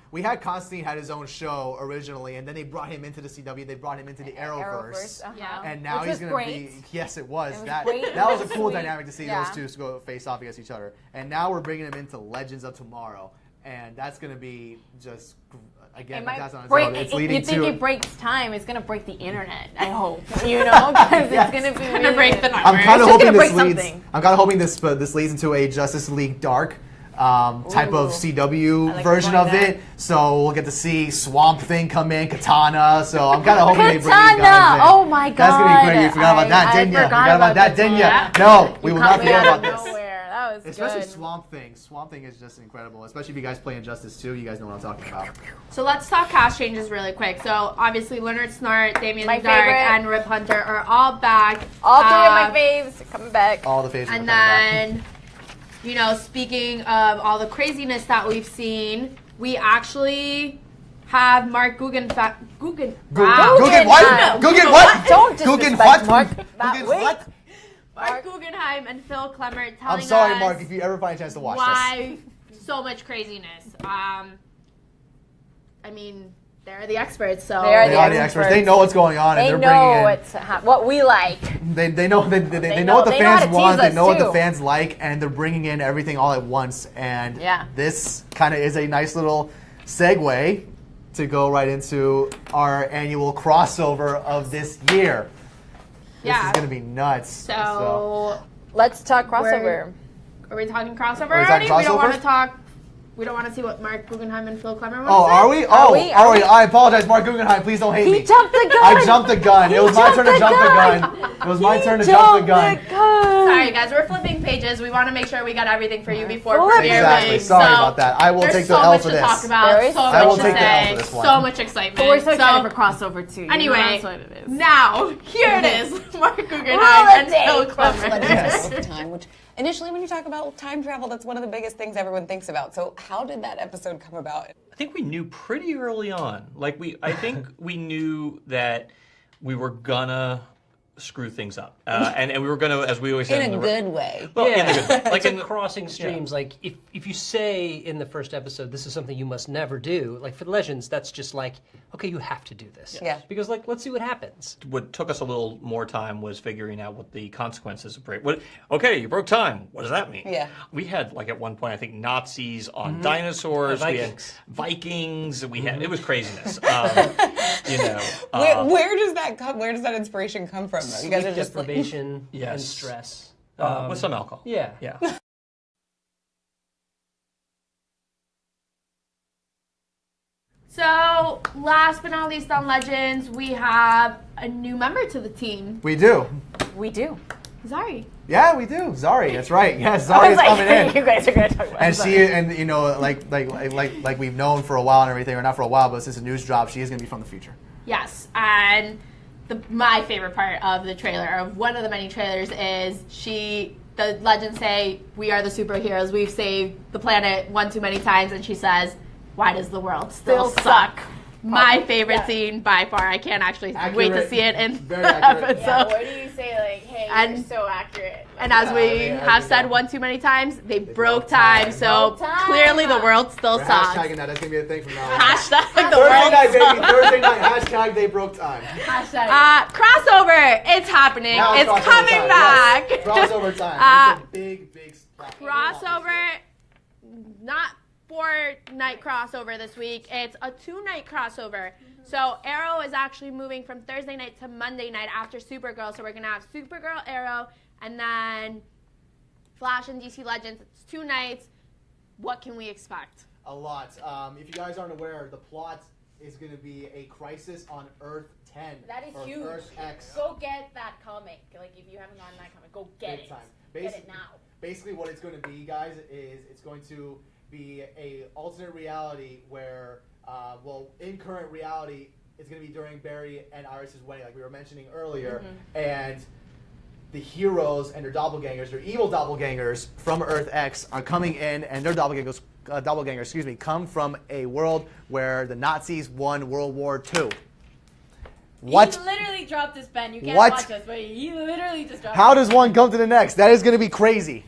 Constantine had his own show originally, and then they brought him into the CW. They brought him into the Arrowverse, Yeah. and now Which he's was going to great. be. Yes, it was. It was that great. that was a It was cool sweet. dynamic to see Yeah. those two go face off against each other. And now we're bringing him into Legends of Tomorrow, and that's going to be just again. That's on its own. It's leading you think to. it breaks time? It's gonna break the internet. I hope you know because Yes. it's gonna be gonna break the numbers. I'm kind of It's hoping gonna this break leads. something. I'm kind of hoping this leads into a Justice League Dark type of CW like version going of that. it. So we'll get to see Swamp Thing come in, Katana. So I'm kind of hoping they bring these guys in. Katana! Oh my god! That's gonna be great. You forgot about that, didn't you? Forgot about that, didn't you? No, we will not forget about this. That was Especially good. Swamp Thing. Swamp Thing is just incredible. Especially if you guys play Injustice 2, you guys know what I'm talking about. So let's talk cast changes really quick. So obviously Leonard Snart, Damian My Dark, favorite. and Rip Hunter are all back. All three of my faves are coming back. All the faves are And coming back. then, you know, speaking of all the craziness that we've seen, we actually have Mark Guggenheim. Guggen what? Guggen what? Don't Guggen disrespect what? Mark. Guggen what? Mark Guggenheim and Phil Clemmert telling I'm sorry, us Mark, if you ever find a chance to watch this. why so much craziness. I mean, they're the experts, so They are They are the experts. They know what's going on, and They they're know bringing in. what we like. They know what the They know how fans to want. tease They us, know what the too. fans like, and they're bringing in everything all at once. And Yeah. this kind of is a nice little segue to go right into our annual crossover of this year. This Yeah. is going to be nuts. So let's talk crossover. Are we talking crossover Are we already? talking We don't want crossover? to talk. We don't want to see what Mark Guggenheim and Phil Clemmert want Oh, to say? are we? Oh, are we? I apologize, Mark Guggenheim. Please don't hate me. He jumped the gun. I jumped the gun. It was my turn to jump the gun. It was my turn to jump the gun. Sorry, guys. We're flipping pages. We want to make sure we got everything for you before premiere. Exactly. Sorry about that. I will there's take the so L much for to this. talk about. There is So so I will much take to the L say. for this one. So much excitement. But we're so excited for crossover too. Anyway, that's what it is. now here it is. Mark Guggenheim and Phil Clemmert. Yes. Time, which initially when you talk about time travel, that's one of the biggest things everyone thinks about. So how did that episode come about? I think we knew pretty early on. I think we knew that we were gonna screw things up, and we were gonna, as we always say, In a good way. Well, yeah, in a good, like in crossing streams. Like if you say in the first episode, this is something you must never do. Like for the Legends, that's just like, okay, you have to do this. Yeah. Because let's see what happens. What took us a little more time was figuring out what the consequences of break. Okay, you broke time. What does that mean? Yeah. We had at one point I think Nazis on dinosaurs. Vikings. We had Vikings. We had it was craziness. Where does that come? Where does that inspiration come from? Though you guys are just deprivation Yes. and stress. With some alcohol. Yeah. Yeah. So, last but not least on Legends, we have a new member to the team. We do. We do. Zari. Yeah, we do. Zari, that's right. Yes, Zari is coming in. You guys are gonna talk about And Zari. she, and you know, like we've known for a while and everything, or not for a while, but since the news dropped, she is going to be from the future. Yes, and my favorite part of the trailer, of one of the many trailers, is the Legends say, we are the superheroes, we've saved the planet one too many times, and she says, why does the world still suck? my favorite scene by far. I can't actually wait to see it in Very the accurate. episode. Yeah, what do you say? Like, hey, And- you're so accurate. And as we have said one too many times, they broke time. So clearly the world still We're sucks. hashtagging that. That's gonna be a thing from now on. Hashtag the Thursday world night, baby. sucks. Thursday night. Hashtag they broke time. Crossover. It's happening. Now It's crossover coming time. back. Yes. Crossover time. It's a big step. Crossover. Not 4-night crossover this week. It's a 2-night crossover. So Arrow is actually moving from Thursday night to Monday night after Supergirl. So we're gonna have Supergirl, Arrow, and then Flash and DC Legends. It's 2 nights. What can we expect? A lot. If you guys aren't aware, the plot is going to be a crisis on Earth 10. That is or huge. Earth X. Go get that comic. Like, if you haven't gotten that comic, go get Big it. time. Get it now. Basically, what it's going to be, guys, is it's going to be a alternate reality where, in current reality, it's going to be during Barry and Iris's wedding, like we were mentioning earlier, and the heroes and their doppelgangers, their evil doppelgangers from Earth X are coming in, and their doppelgangers, come from a world where the Nazis won World War II. What? He literally dropped his pen. You can't What? watch us, but he literally just dropped How it. does one come to the next? That is going to be crazy.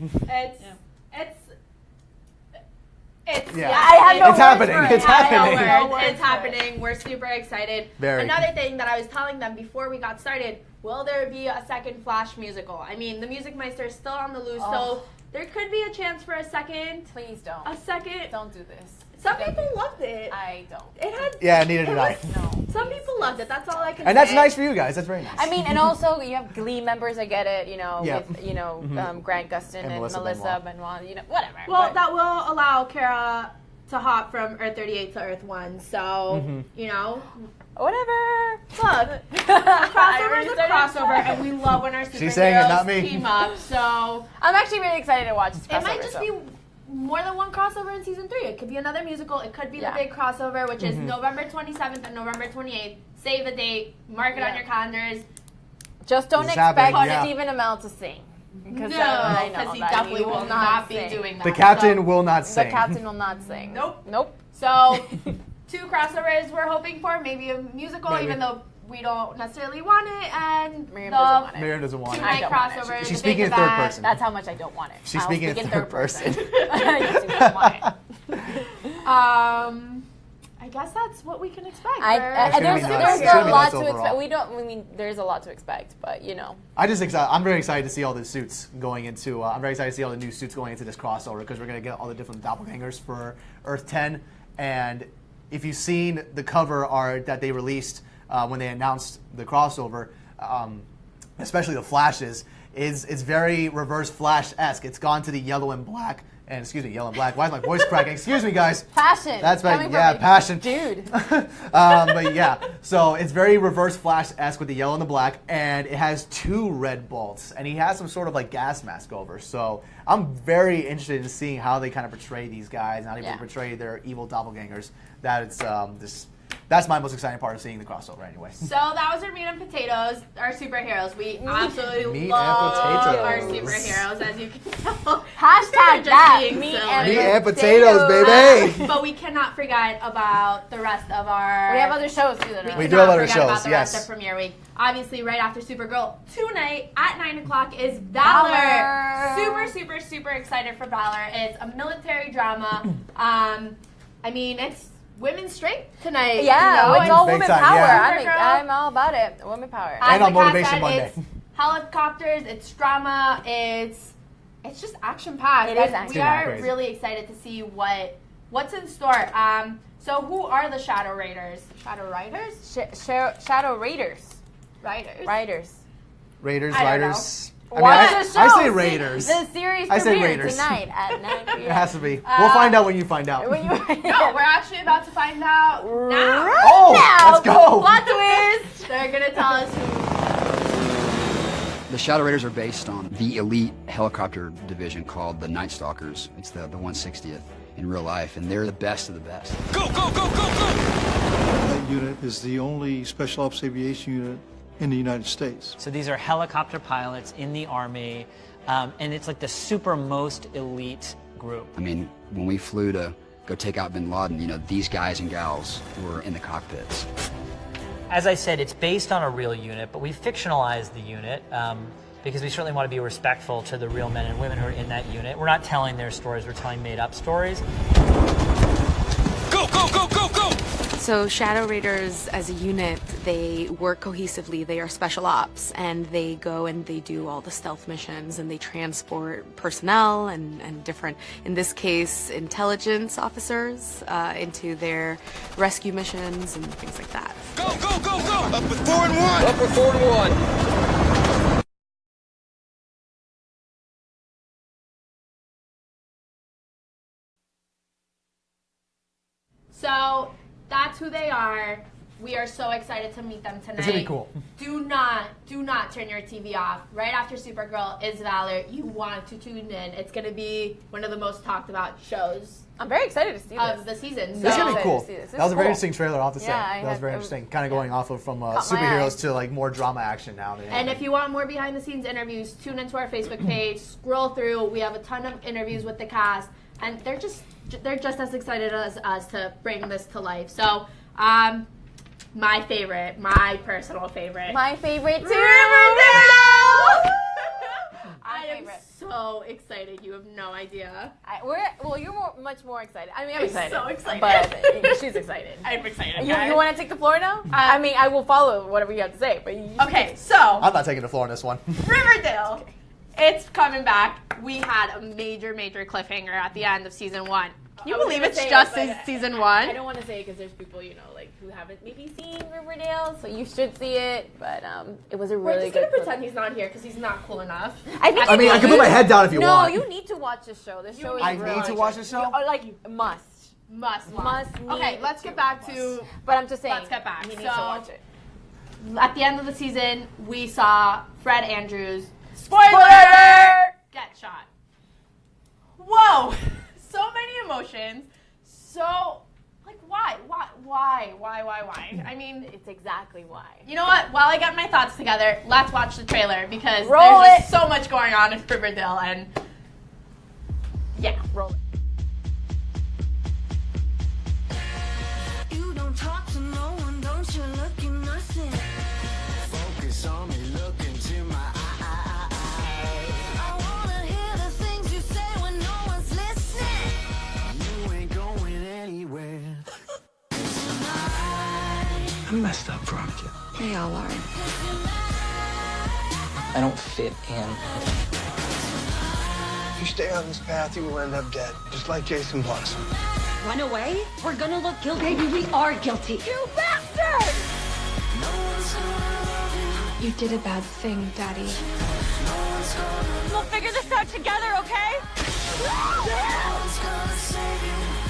It's Yeah. I have no It's words happening. for it. It's I have happening. no words It's for it. happening. We're super excited. Very. Another thing that I was telling them before we got started, will there be a second Flash musical? I mean, the Music Meister is still on the loose, so there could be a chance for a second. Please don't. A second. Don't do this. Some people loved it. I don't. It had. Yeah, neither did I. Some people loved it. That's all I can say. And that's nice for you guys. That's very nice. I mean, and also you have Glee members. I get it. You know, Yeah. with Grant Gustin and Melissa Benoit. You know, whatever. Well, but that will allow Kara to hop from Earth 38 to Earth 1. So, you know. Whatever. Look, crossover is a crossover, and we love when our She's saying it, not superheroes me. team up. So I'm actually really excited to watch this crossover. it might just be more than one crossover in season 3. It could be another musical. It could be the big crossover, which is November 27th and November 28th. Save the date. Mark it on your calendars. Just don't This is expect happening, Stephen Amell to sing. Because No, I know because he that definitely will will not be sing. doing that. The captain will not The sing. captain will not sing. Nope. So, 2 crossovers we're hoping for, maybe a musical, Maybe. even though we don't necessarily want it, and Miriam the doesn't want it. Miriam doesn't want it. 2-night don't want it. crossover. She's the speaking big in third event. person. That's how much I don't want it. She's I'll speaking speak in third person. I do not want it. I guess that's what we can expect. It's gonna be nuts. There's It's gonna a be lot nuts to overall. expect. I mean, there's a lot to expect, but you know. I'm very excited to see all the suits going into. I'm very excited to see all the new suits going into this crossover because we're gonna get all the different doppelgangers for Earth 10. And if you've seen the cover art that they released when they announced the crossover, especially the Flashes, it's very Reverse Flash-esque. It's gone to the yellow and black. And excuse me, yellow and black. Why is my voice cracking? Excuse me, guys. Passion. That's right. Coming Yeah, from a passion. Dude. But yeah, so it's very Reverse Flash-esque with the yellow and the black, and it has 2 red bolts, and he has some sort of like gas mask over. So I'm very interested in seeing how they kind of portray these guys and how they portray their evil doppelgangers. That's my most exciting part of seeing the crossover anyway. So that was our meat and potatoes, our superheroes. We absolutely Meat love and our potatoes. superheroes, as you can tell. Hashtag Just that. being Meat silly. and Meat and potatoes, baby. But we cannot forget about the rest of our... We have other shows too that are We cannot do have other forget about shows, the yes. rest of Premiere Week. Obviously, right after Supergirl, tonight at 9 o'clock is Valor. Super, super excited for Valor. It's a military drama. I mean, it's women's strength tonight. Yeah, you know? it's all Big women time, power. yeah. I'm all about it. Women power. And As on the cat Motivation said, Monday. It's helicopters, it's drama, it's just action-packed. It is And action-packed. We are Crazy. really excited to see what's in store. So who are the Shadow Raiders? Shadow Riders? Shadow Raiders. Riders. Raiders, I don't Riders. Watch the show. I say Raiders. The series I say premiere Raiders. tonight at 9 p.m. It has to be. We'll find out when you find out. No, we're actually about to find out now. Oh, let's go. Plot twist! They're going to tell us who. The Shadow Raiders are based on the elite helicopter division called the Night Stalkers. It's the 160th in real life, and they're the best of the best. Go, go, go, go, go! That unit is the only special ops aviation unit in the United States. So these are helicopter pilots in the Army, and it's like the super most elite group. I mean, when we flew to go take out bin Laden, these guys and gals were in the cockpits. As I said, it's based on a real unit, but we fictionalized the unit because we certainly want to be respectful to the real men and women who are in that unit. We're not telling their stories, we're telling made-up stories. Go, go, go, go, go! So Shadow Raiders as a unit, they work cohesively. They are special ops, and they go and they do all the stealth missions, and they transport personnel and different, in this case, intelligence officers into their rescue missions and things like that. Go, go, go, go! Up with 4 and 1! Up with 4 and 1! So that's who they are. We are so excited to meet them tonight. It's gonna be cool. Do not turn your TV off. Right after Supergirl is Valor, you want to tune in. It's gonna be one of the most talked about shows. I'm very excited to see of the season. It's gonna be cool. This That was a very cool. interesting trailer, I'll have to say. Yeah, That was very interesting. Kind of going off of from Caught my superheroes eye. to like more drama action now. And if you want more behind the scenes interviews, tune into our Facebook page, scroll through. We have a ton of interviews with the cast, and they're just as excited as us to bring this to life. So, my personal favorite. My favorite too. Riverdale! I am so excited. You have no idea. You're much more excited. I mean, I'm I'm excited. so excited. But she's excited. I'm excited. You want to take the floor now? I mean, I will follow whatever you have to say. But Okay, so I'm not taking the floor on this one. Riverdale. It's coming back. We had a major cliffhanger at the end of season 1. Can you believe it's just season 1? I don't want to say it because there's people, who haven't maybe seen Riverdale, so you should see it. But it was a really We're just good. gonna pretend he's not here because he's not cool enough. I mean, I can put my head down if you want. No, you need to watch this show. This show is I really need to good. watch this show? Must. Okay, let's get back to. But I'm just saying. Let's get back. You need to watch it. At the end of the season, we saw Fred Andrews. Spoiler! Get shot. Whoa! So many emotions. So, why? I mean, it's exactly why. You know what? While I get my thoughts together, let's watch the trailer because Roll there's it. just so much going on in Riverdale, and yeah, roll it. You don't talk to no one, don't you look at nothing. Focus on me, look into my eyes. I wanna hear the things you say when no one's listening. You ain't going anywhere. I'm messed up, Veronica. They all are. I don't fit in. If you stay on this path, you will end up dead, just like Jason Blossom. Run away? We're gonna look guilty. Baby, we are guilty. You bastard! You did a bad thing, Daddy. We'll figure this out together, okay?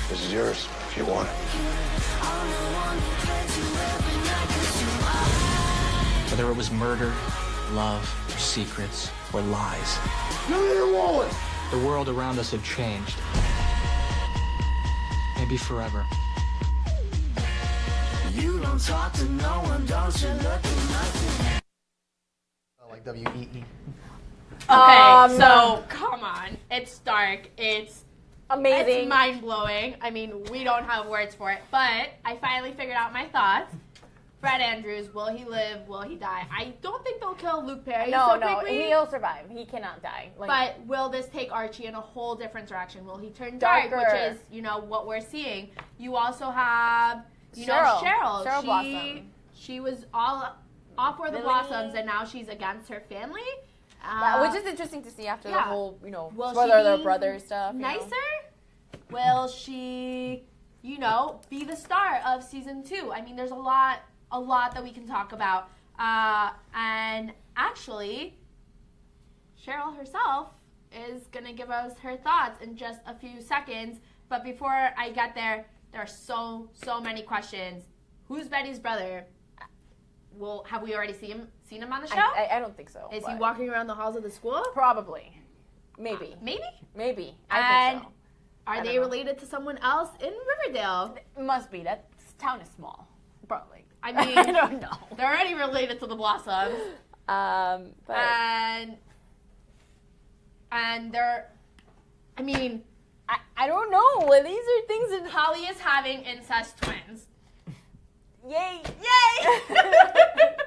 This is yours if you want it. Whether it was murder, love, secrets, or lies. Give me your wallet! The world around us had changed. Maybe forever. You don't talk to no one, don't you look at nothing. Like WEE. Okay, so come on. It's dark. It's amazing. It's mind-blowing. I mean, we don't have words for it, but I finally figured out my thoughts. Fred Andrews, will he live? Will he die? I don't think they'll kill Luke Perry so quickly. He'll survive. He cannot die. But will this take Archie in a whole different direction? Will he turn dark, which is, what we're seeing? You also have, Cheryl. Cheryl Blossom. She was all for the Lily. Blossoms, and now she's against her family. Which is interesting to see after the whole, Will spoiler she their be brother stuff. Nicer? Will she, be the star of season 2? I mean, there's a lot that we can talk about. And actually, Cheryl herself is going to give us her thoughts in just a few seconds. But before I get there are so many questions. Who's Betty's brother? Have we already seen him on the show? I don't think so. Is he walking around the halls of the school? Probably. Maybe. Maybe. I think so. Are they related to someone else in Riverdale? It must be. That town is small. Probably. I mean, I don't know. They're already related to the Blossoms. And they're, I don't know. Well, these are things that Holly is having incest twins. Yay! That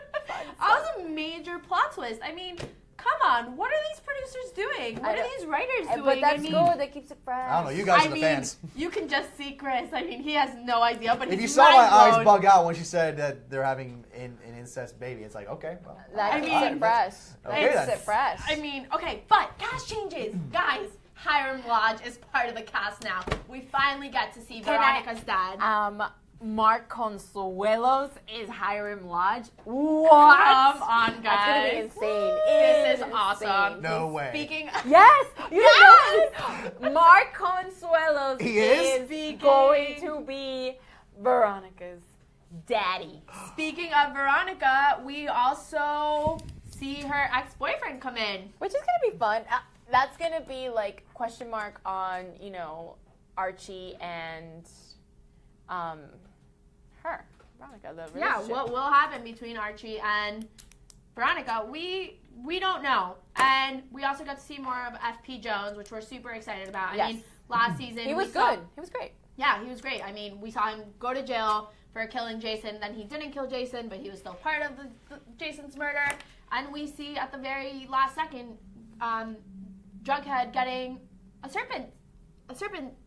was a major plot twist. I mean, come on. What are these producers doing? What are these writers doing? But that's I mean, good. That keeps it fresh. I don't know. You guys are the fans. You can just see Chris. I mean, he has no idea. But If you he's saw my eyes mind-blown. bug out when she said that they're having an incest baby, it's like, okay, well. That keeps it fresh. Okay, That keeps then. it fresh. I mean, okay, but cast changes. Guys, Hiram Lodge is part of the cast now. We finally get to see Veronica's dad. Mark Consuelos is Hiram Lodge. What? Come on, guys. That's gonna be insane. This is awesome. No way. Speaking Yes! You know Mark Consuelos He is? going to be Veronica's daddy. Speaking of Veronica, we also see her ex-boyfriend come in. Which is gonna be fun. That's gonna be like question mark on, you know, Archie and her. Veronica, the Yeah, relationship. what will happen between Archie and Veronica, we don't know. And we also got to see more of FP Jones, which we're super excited about. Yes. I mean, last season He was we saw- good. He was great. Yeah, he was great. I mean, we saw him go to jail for killing Jason. Then he didn't kill Jason, but he was still part of the Jason's murder. And we see at the very last second, Jughead getting a serpent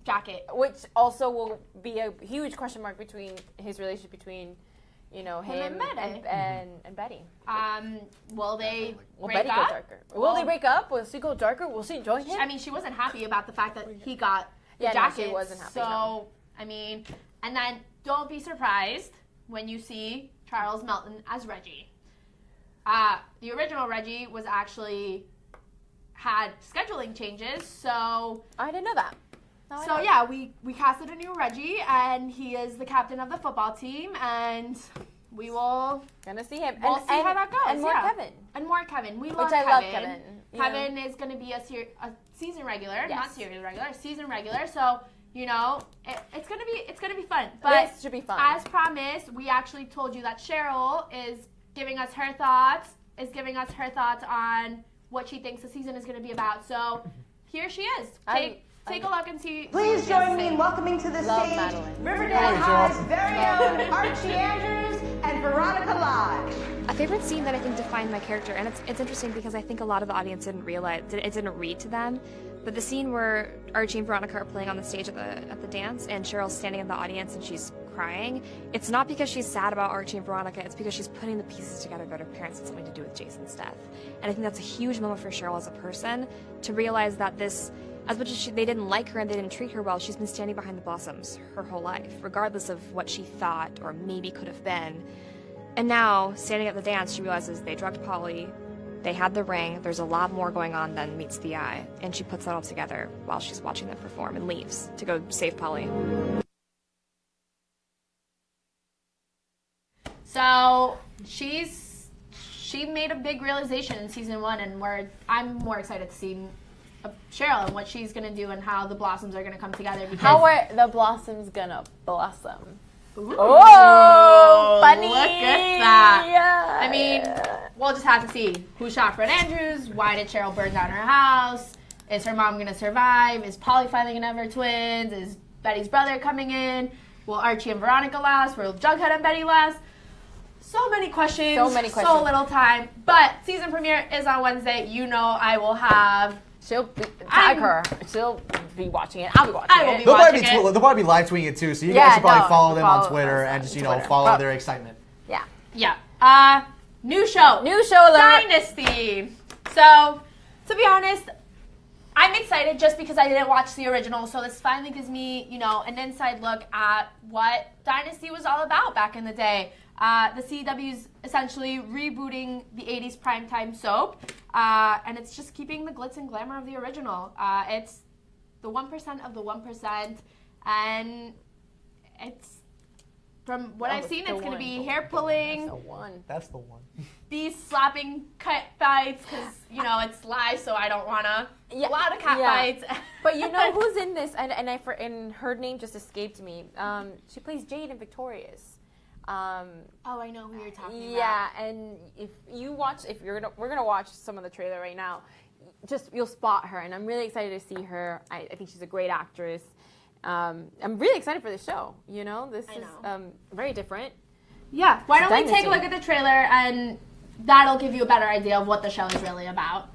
jacket. Which also will be a huge question mark between his relationship between, you know, Him him and Betty. and Betty. Will they Will break Betty up? go darker? Will they break up? Will she go darker? Will she join him? I mean, she wasn't happy about the fact that he got the Yeah, no, jacket. she wasn't happy, So, no. I mean, and then don't be surprised when you see Charles Melton as Reggie. The original Reggie was actually had scheduling changes, so I didn't know that. No, I so don't. yeah, we casted a new Reggie, and he is the captain of the football team, and we will gonna see him. We'll And- see how and- that goes. and more yeah. Kevin. And more Kevin. We Which love I Kevin. love Kevin, you Kevin is going to be a season regular, not Yes. series regular, season regular. So you know, it's gonna be fun. But This should be fun. as promised, we actually told you that Cheryl is giving us her thoughts. On what she thinks the season is going to be about. So here she is. Take a look and see. Please join me in welcoming to the Love stage Madeline. Riverdale High's very own Archie Andrews and Veronica Lodge. A favorite scene that I think defined my character, and it's interesting because I think a lot of the audience didn't realize it didn't read to them, but the scene where Archie and Veronica are playing on the stage at the dance, and Cheryl's standing in the audience and she's crying. It's not because she's sad about Archie and Veronica, it's because she's putting the pieces together that her parents had something to do with Jason's death. And I think that's a huge moment for Cheryl as a person to realize that this, as much as they didn't like her and they didn't treat her well, she's been standing behind the Blossoms her whole life, regardless of what she thought or maybe could have been. And now, standing at the dance, she realizes they drugged Polly, they had the ring, there's a lot more going on than meets the eye, and she puts that all together while she's watching them perform and leaves to go save Polly. So she made a big realization in season 1, and I'm more excited to see Cheryl and what she's gonna do and how the Blossoms are gonna come together. Because How are the Blossoms gonna blossom? Ooh, Oh, funny! Look at that. Yeah. I mean, we'll just have to see who shot Fred Andrews. Why did Cheryl burn down her house? Is her mom gonna survive? Is Polly finally gonna have her twins? Is Betty's brother coming in? Will Archie and Veronica last? Will Jughead and Betty last? So many questions. So little time. But season premiere is on Wednesday. You know I will have. She'll tag her. She'll be watching it. I'll be watching I will it. be They'll watching it. they'll probably be live tweeting it too, so you Yeah, guys should probably no, follow them on follow Twitter us and on just Twitter. follow their excitement. Yeah. Yeah. New show. New show alert. Dynasty. So, to be honest, I'm excited just because I didn't watch the original, so this finally gives me, an inside look at what Dynasty was all about back in the day. The CW's essentially rebooting the 80s primetime soap, and it's just keeping the glitz and glamour of the original. It's the 1% of the 1%, and it's, from what I've seen, it's going to be hair pulling, That's the one. these slapping cat fights, because, it's live, so I don't want to. A lot of cat fights. But you know who's in this? And her name just escaped me. She plays Jade in Victorious. Oh, I know who you're talking about. Yeah, and if we're gonna watch some of the trailer right now. you'll spot her, and I'm really excited to see her. I think she's a great actress. I'm really excited for the show. This is very different. Yeah. Why don't we take a Dynasty. look at the trailer, and that'll give you a better idea of what the show is really about.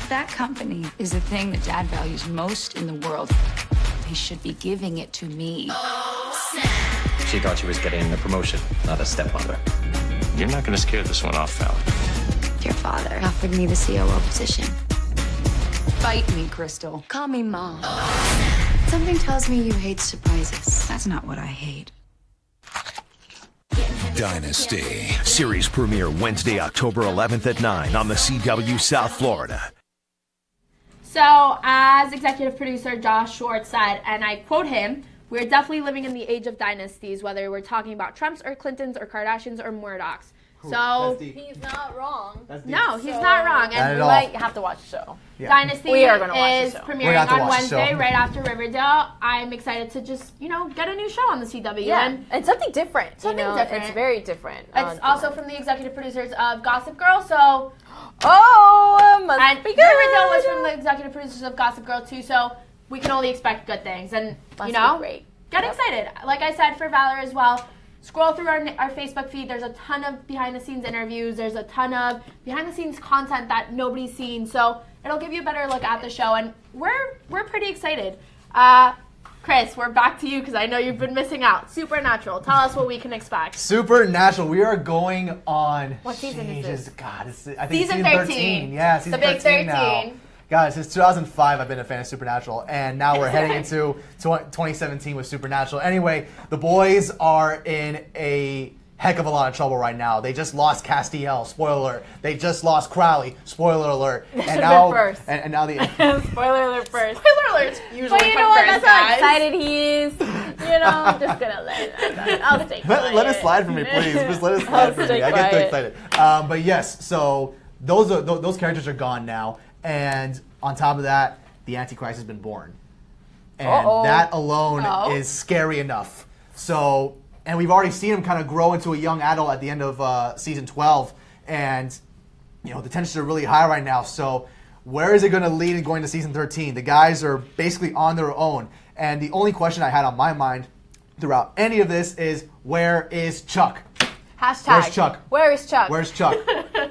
That company is the thing that Dad values most in the world. He should be giving it to me. She thought she was getting a promotion, not a stepmother. You're not going to scare this one off, Val. Your father offered me the COO position. Fight me, Crystal. Call me Mom. Something tells me you hate surprises. That's not what I hate. Dynasty. Series premiere Wednesday, October 11th at 9 on the CW South Florida. So, as executive producer Josh Schwartz said, and I quote him, "We're definitely living in the age of dynasties, whether we're talking about Trumps or Clintons or Kardashians or Murdochs." So, he's not wrong. no, he's not wrong. And we all. might have to watch the show. Yeah. Dynasty We are gonna watch is the show. premiering on Wednesday, right after Riverdale. I'm excited to just, get a new show on the CW. Yeah, and something different. Something different. It's very different. It's also from the executive producers of Gossip Girl, so... must be good. Riverdale was from the executive producers of Gossip Girl, too, so we can only expect good things. And, Must be great. Get excited. Like I said, for Valor as well, scroll through our Facebook feed. There's a ton of behind-the-scenes interviews. There's a ton of behind-the-scenes content that nobody's seen, so it'll give you a better look at the show, and we're pretty excited. Chris, we're back to you because I know you've been missing out. Supernatural. Tell us what we can expect. Supernatural. We are going on. What season is this? God, I think Season season 13. Yeah, season The big 13 now. 13. Guys, since 2005, I've been a fan of Supernatural, and now we're heading into 2017 with Supernatural. Anyway, the boys are in a heck of a lot of trouble right now. They just lost Castiel, spoiler alert. They just lost Crowley, spoiler alert. And now, first. And now the spoiler alert first. Spoiler alert's usually But you know what? That's how excited he is. I'm just gonna let it. I'll stay quiet. let it slide for me, please. Just let it slide for me. I get too excited. But yes, so those characters are gone now, and on top of that, the Antichrist has been born, and that alone is scary enough. So. And we've already seen him kind of grow into a young adult at the end of season 12. And, the tensions are really high right now. So where is it going to lead in going to season 13? The guys are basically on their own. And the only question I had on my mind throughout any of this is, where is Chuck? Hashtag. Where's Chuck? Where is Chuck? Where's Chuck?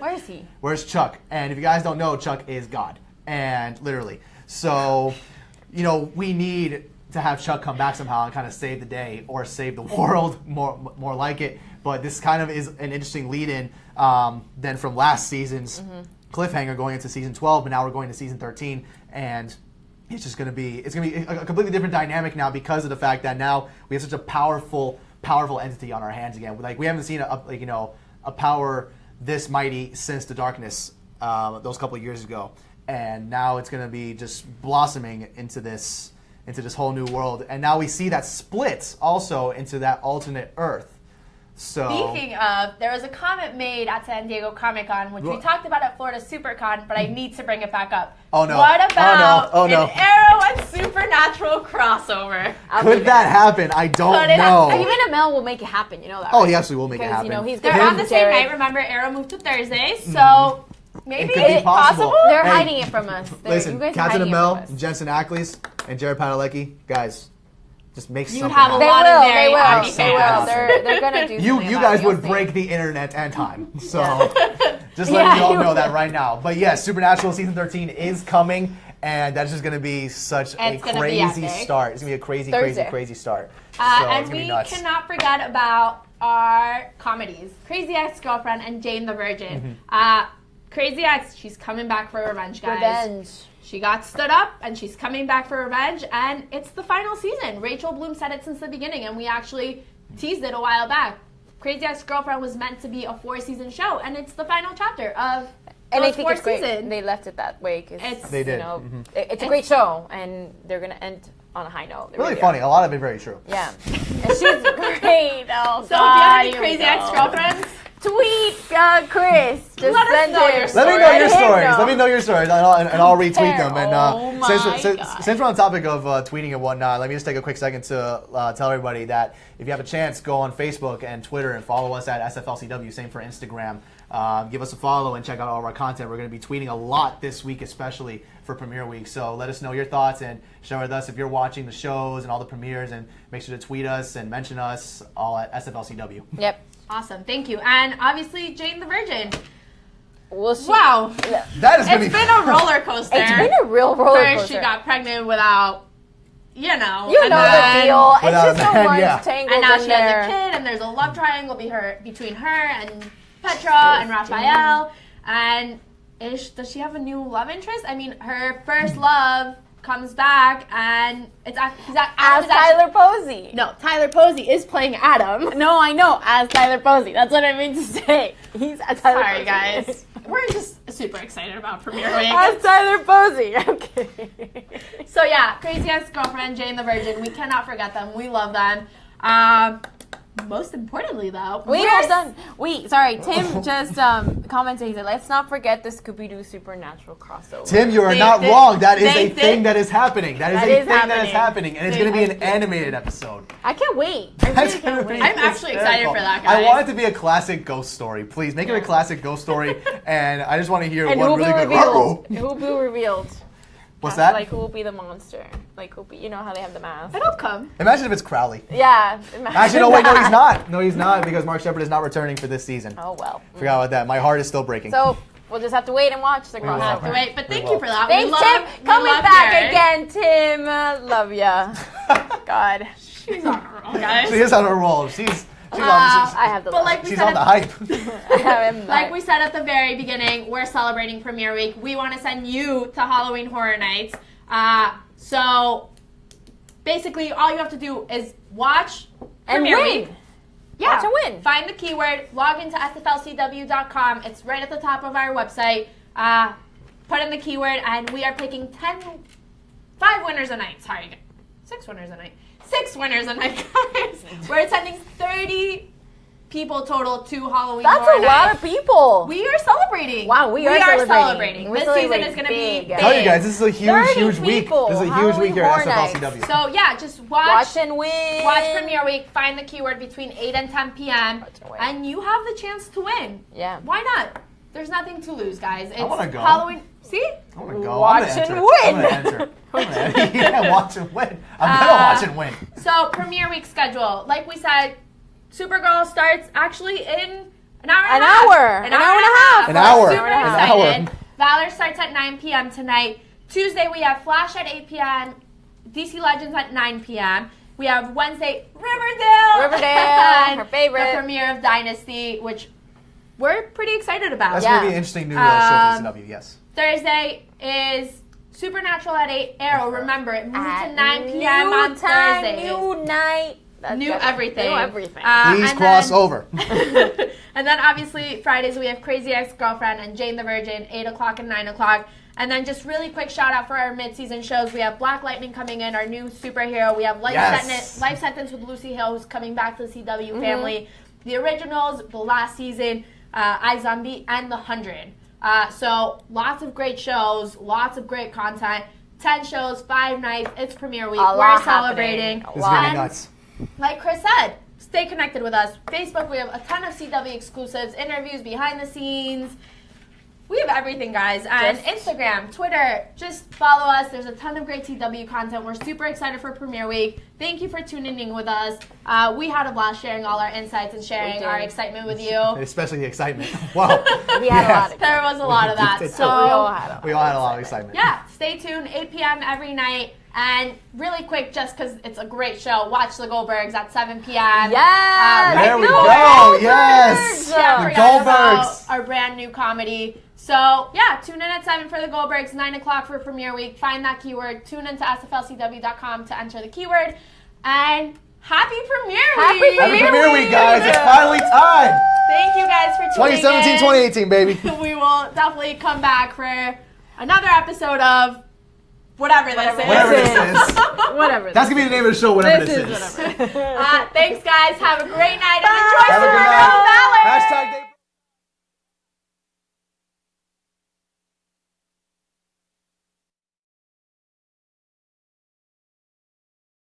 Where is he? Where's Chuck? And if you guys don't know, Chuck is God. And literally. So, we need to have Chuck come back somehow and kind of save the day or save the world, more like it. But this kind of is an interesting lead-in than from last season's cliffhanger going into season 12, but now we're going to season 13, and it's just going to be a completely different dynamic now because of the fact that now we have such a powerful entity on our hands again. Like we haven't seen a power this mighty since the darkness those couple of years ago, and now it's going to be just blossoming into this whole new world. And now we see that split also into that alternate Earth. So Speaking of, there was a comment made at San Diego Comic-Con, which we talked about at Florida SuperCon, but I need to bring it back up. Oh no. What about an Arrow and Supernatural crossover? Could that happen? I don't know. Even Amel will make it happen, you know that. Oh, right? he absolutely will make it happen. He's They're on the same night. Remember, Arrow moved to Thursdays, so maybe It could be possible. They're Hey, hiding it from us. Listen, you guys are Captain hiding it Amel, from us. Jensen Ackles, and Jared Padalecki, guys, just make something have a happen. lot of very They will. happy They will. fans. They're gonna do. You something about guys it. would You'll see. break the internet and time. So just letting you all know that right now. But yes, Supernatural season 13 is coming, and that's just going to be such a crazy start. It's going to be a crazy start. So And it's gonna we be nuts. cannot forget about our comedies, Crazy Ex-Girlfriend and Jane the Virgin. Crazy Ex, she's coming back for revenge, guys. Revenge. She got stood up, and she's coming back for revenge, and it's the final season. Rachel Bloom said it since the beginning, and we actually teased it a while back. Crazy Ex-Girlfriend was meant to be a 4-season show, and it's the final chapter of And I those think 4 it's great. seasons. They left it that way because They did. It's a great show, and they're gonna end on a high note. They Really are. funny. A lot of it very true. Yeah, and she's great. Oh, So if you have any Crazy Ex-Girlfriends, tweet Chris. Just Let us send know it. your Let me know your stories. Let me know your stories, and I'll retweet them. And Oh my since we're on the topic of tweeting and whatnot, let me just take a quick second to tell everybody that if you have a chance, go on Facebook and Twitter and follow us at SFLCW. Same for Instagram. Give us a follow and check out all of our content. We're going to be tweeting a lot this week, especially for Premiere Week. So let us know your thoughts and share with us if you're watching the shows and all the premieres. And make sure to tweet us and mention us all at SFLCW. Yep. Awesome. Thank you. And obviously, Jane the Virgin. Wow. That is going to It's been a roller coaster. It's been a real roller coaster. First, she got pregnant without, You know and the then- deal. It's Without just a so man, much yeah. tangled And now in she there. has a kid, and there's a love triangle between her and Petra and Raquel. And does she have a new love interest? I mean, her first love comes back, and it's As Tyler Posey. No, Tyler Posey is playing Adam. No, I know. As Tyler Posey. That's what I mean to say. He's a Tyler Sorry, Posey. guys. We're just super excited about Premiere Week. As Tyler Posey. Okay. So yeah, Crazy Ex-Girlfriend, Jane the Virgin. We cannot forget them. We love them. Most importantly, though, Wait, hold on. Sorry. Tim just commented. He said, "Let's not forget the Scooby-Doo Supernatural crossover." Tim, you are not wrong. That is a thing that is happening. That is a thing that is happening. And it's going to be an animated episode. I can't wait. I really can't wait. I'm actually excited for that, guys. I want it to be a classic ghost story. Please make it a classic ghost story. And I just want to hear And one who really will good. revealed? Who will be revealed? What's that? Like, who will be the monster? Like, who? You know how they have the mask. It'll come. Imagine if it's Crowley. Yeah. Actually, no, wait, no, he's not. No, he's not because Mark Shepard is not returning for this season. Oh, well. Forgot about that. My heart is still breaking. So, we'll just have to wait and watch the We will. crossover. Have to wait, but thank will. you for that. Thanks, we love, Tim. we Coming love back Jared. again, Tim. Love ya. God. She's on a roll, guys. She is on a roll. She's I have the But like we she's said on the at- hype. Like we said at the very beginning, we're celebrating Premiere Week. We want to send you to Halloween Horror Nights. So basically, all you have to do is watch And Premiere win. Week. Yeah. Watch and win. Find the keyword, log into sflcw.com. It's right at the top of our website. Put in the keyword, and we are picking 5 winners a night. Sorry, 6 winners a night. 6 winners a night, guys. We're sending 30 people total to Halloween That's Horror a lot Nights. of people. We are celebrating. Wow, we are celebrating. This season is going to be big. Tell you guys, this is a huge, 30 huge week. people. This is a huge Halloween week here at Horror Nights. SFLCW. So yeah, just Watch and win. Watch Premiere Week. Find the keyword between 8 and 10 p.m. and you have the chance to win. Yeah. Why not? There's nothing to lose, guys. It's wanna go. Halloween. See? I want to go. Watch I'm gonna and enter. win. I'm gonna enter. Yeah, watch and win. I'm gonna watch and win. So Premiere Week schedule, like we said, Supergirl starts actually in an hour and a half. An hour and a half. An hour. Super An excited. hour. Valor starts at 9 p.m. tonight. Tuesday we have Flash at 8 p.m. DC Legends at 9 p.m. We have Wednesday Riverdale. And her favorite. The premiere of Dynasty, which we're pretty excited about. That's gonna be an interesting new show for CW. Yes. Thursday is Supernatural at 8. Arrow, remember it moves At to 9 p.m. new on time, Thursdays. new night. New everything. New everything. Please cross over. And then obviously Fridays we have Crazy Ex-Girlfriend and Jane the Virgin, 8 o'clock and 9 o'clock. And then just really quick shout out for our mid-season shows. We have Black Lightning coming in, our new superhero. We have Life Sentence with Lucy Hill, who's coming back to the CW family. The Originals, the last season, iZombie, and The 100. So lots of great shows, lots of great content. 10 shows, 5 nights. It's Premiere Week. We're celebrating. This is gonna be nuts. Like Chris said, stay connected with us. Facebook, we have a ton of CW exclusives, interviews, behind the scenes. We have everything, guys. And Instagram, Twitter, just follow us. There's a ton of great CW content. We're super excited for Premiere Week. Thank you for tuning in with us. We had a blast sharing all our insights and sharing our excitement with you. Especially the excitement. Wow. We had a lot of There was a lot of that. did. So We all had We all had a lot of excitement. yeah, stay tuned, 8 p.m. every night. And really quick, just because it's a great show, watch The Goldbergs at 7 p.m. Yes! There we The go. Goldbergs! Yes. Yeah, The forgot about Goldbergs. our brand new comedy. So, yeah, tune in at 7 for The Goldbergs, 9 o'clock for Premiere Week. Find that keyword. Tune into sflcw.com to enter the keyword. And happy Premiere Week! Happy Premiere Week, guys. It's finally time. Thank you guys for tuning 2017, in. 2018, baby. We will definitely come back for another episode of whatever this is. Whatever this is. Whatever. That's going to be the name of the show, whatever this is. Thanks, guys. Have a great night and enjoy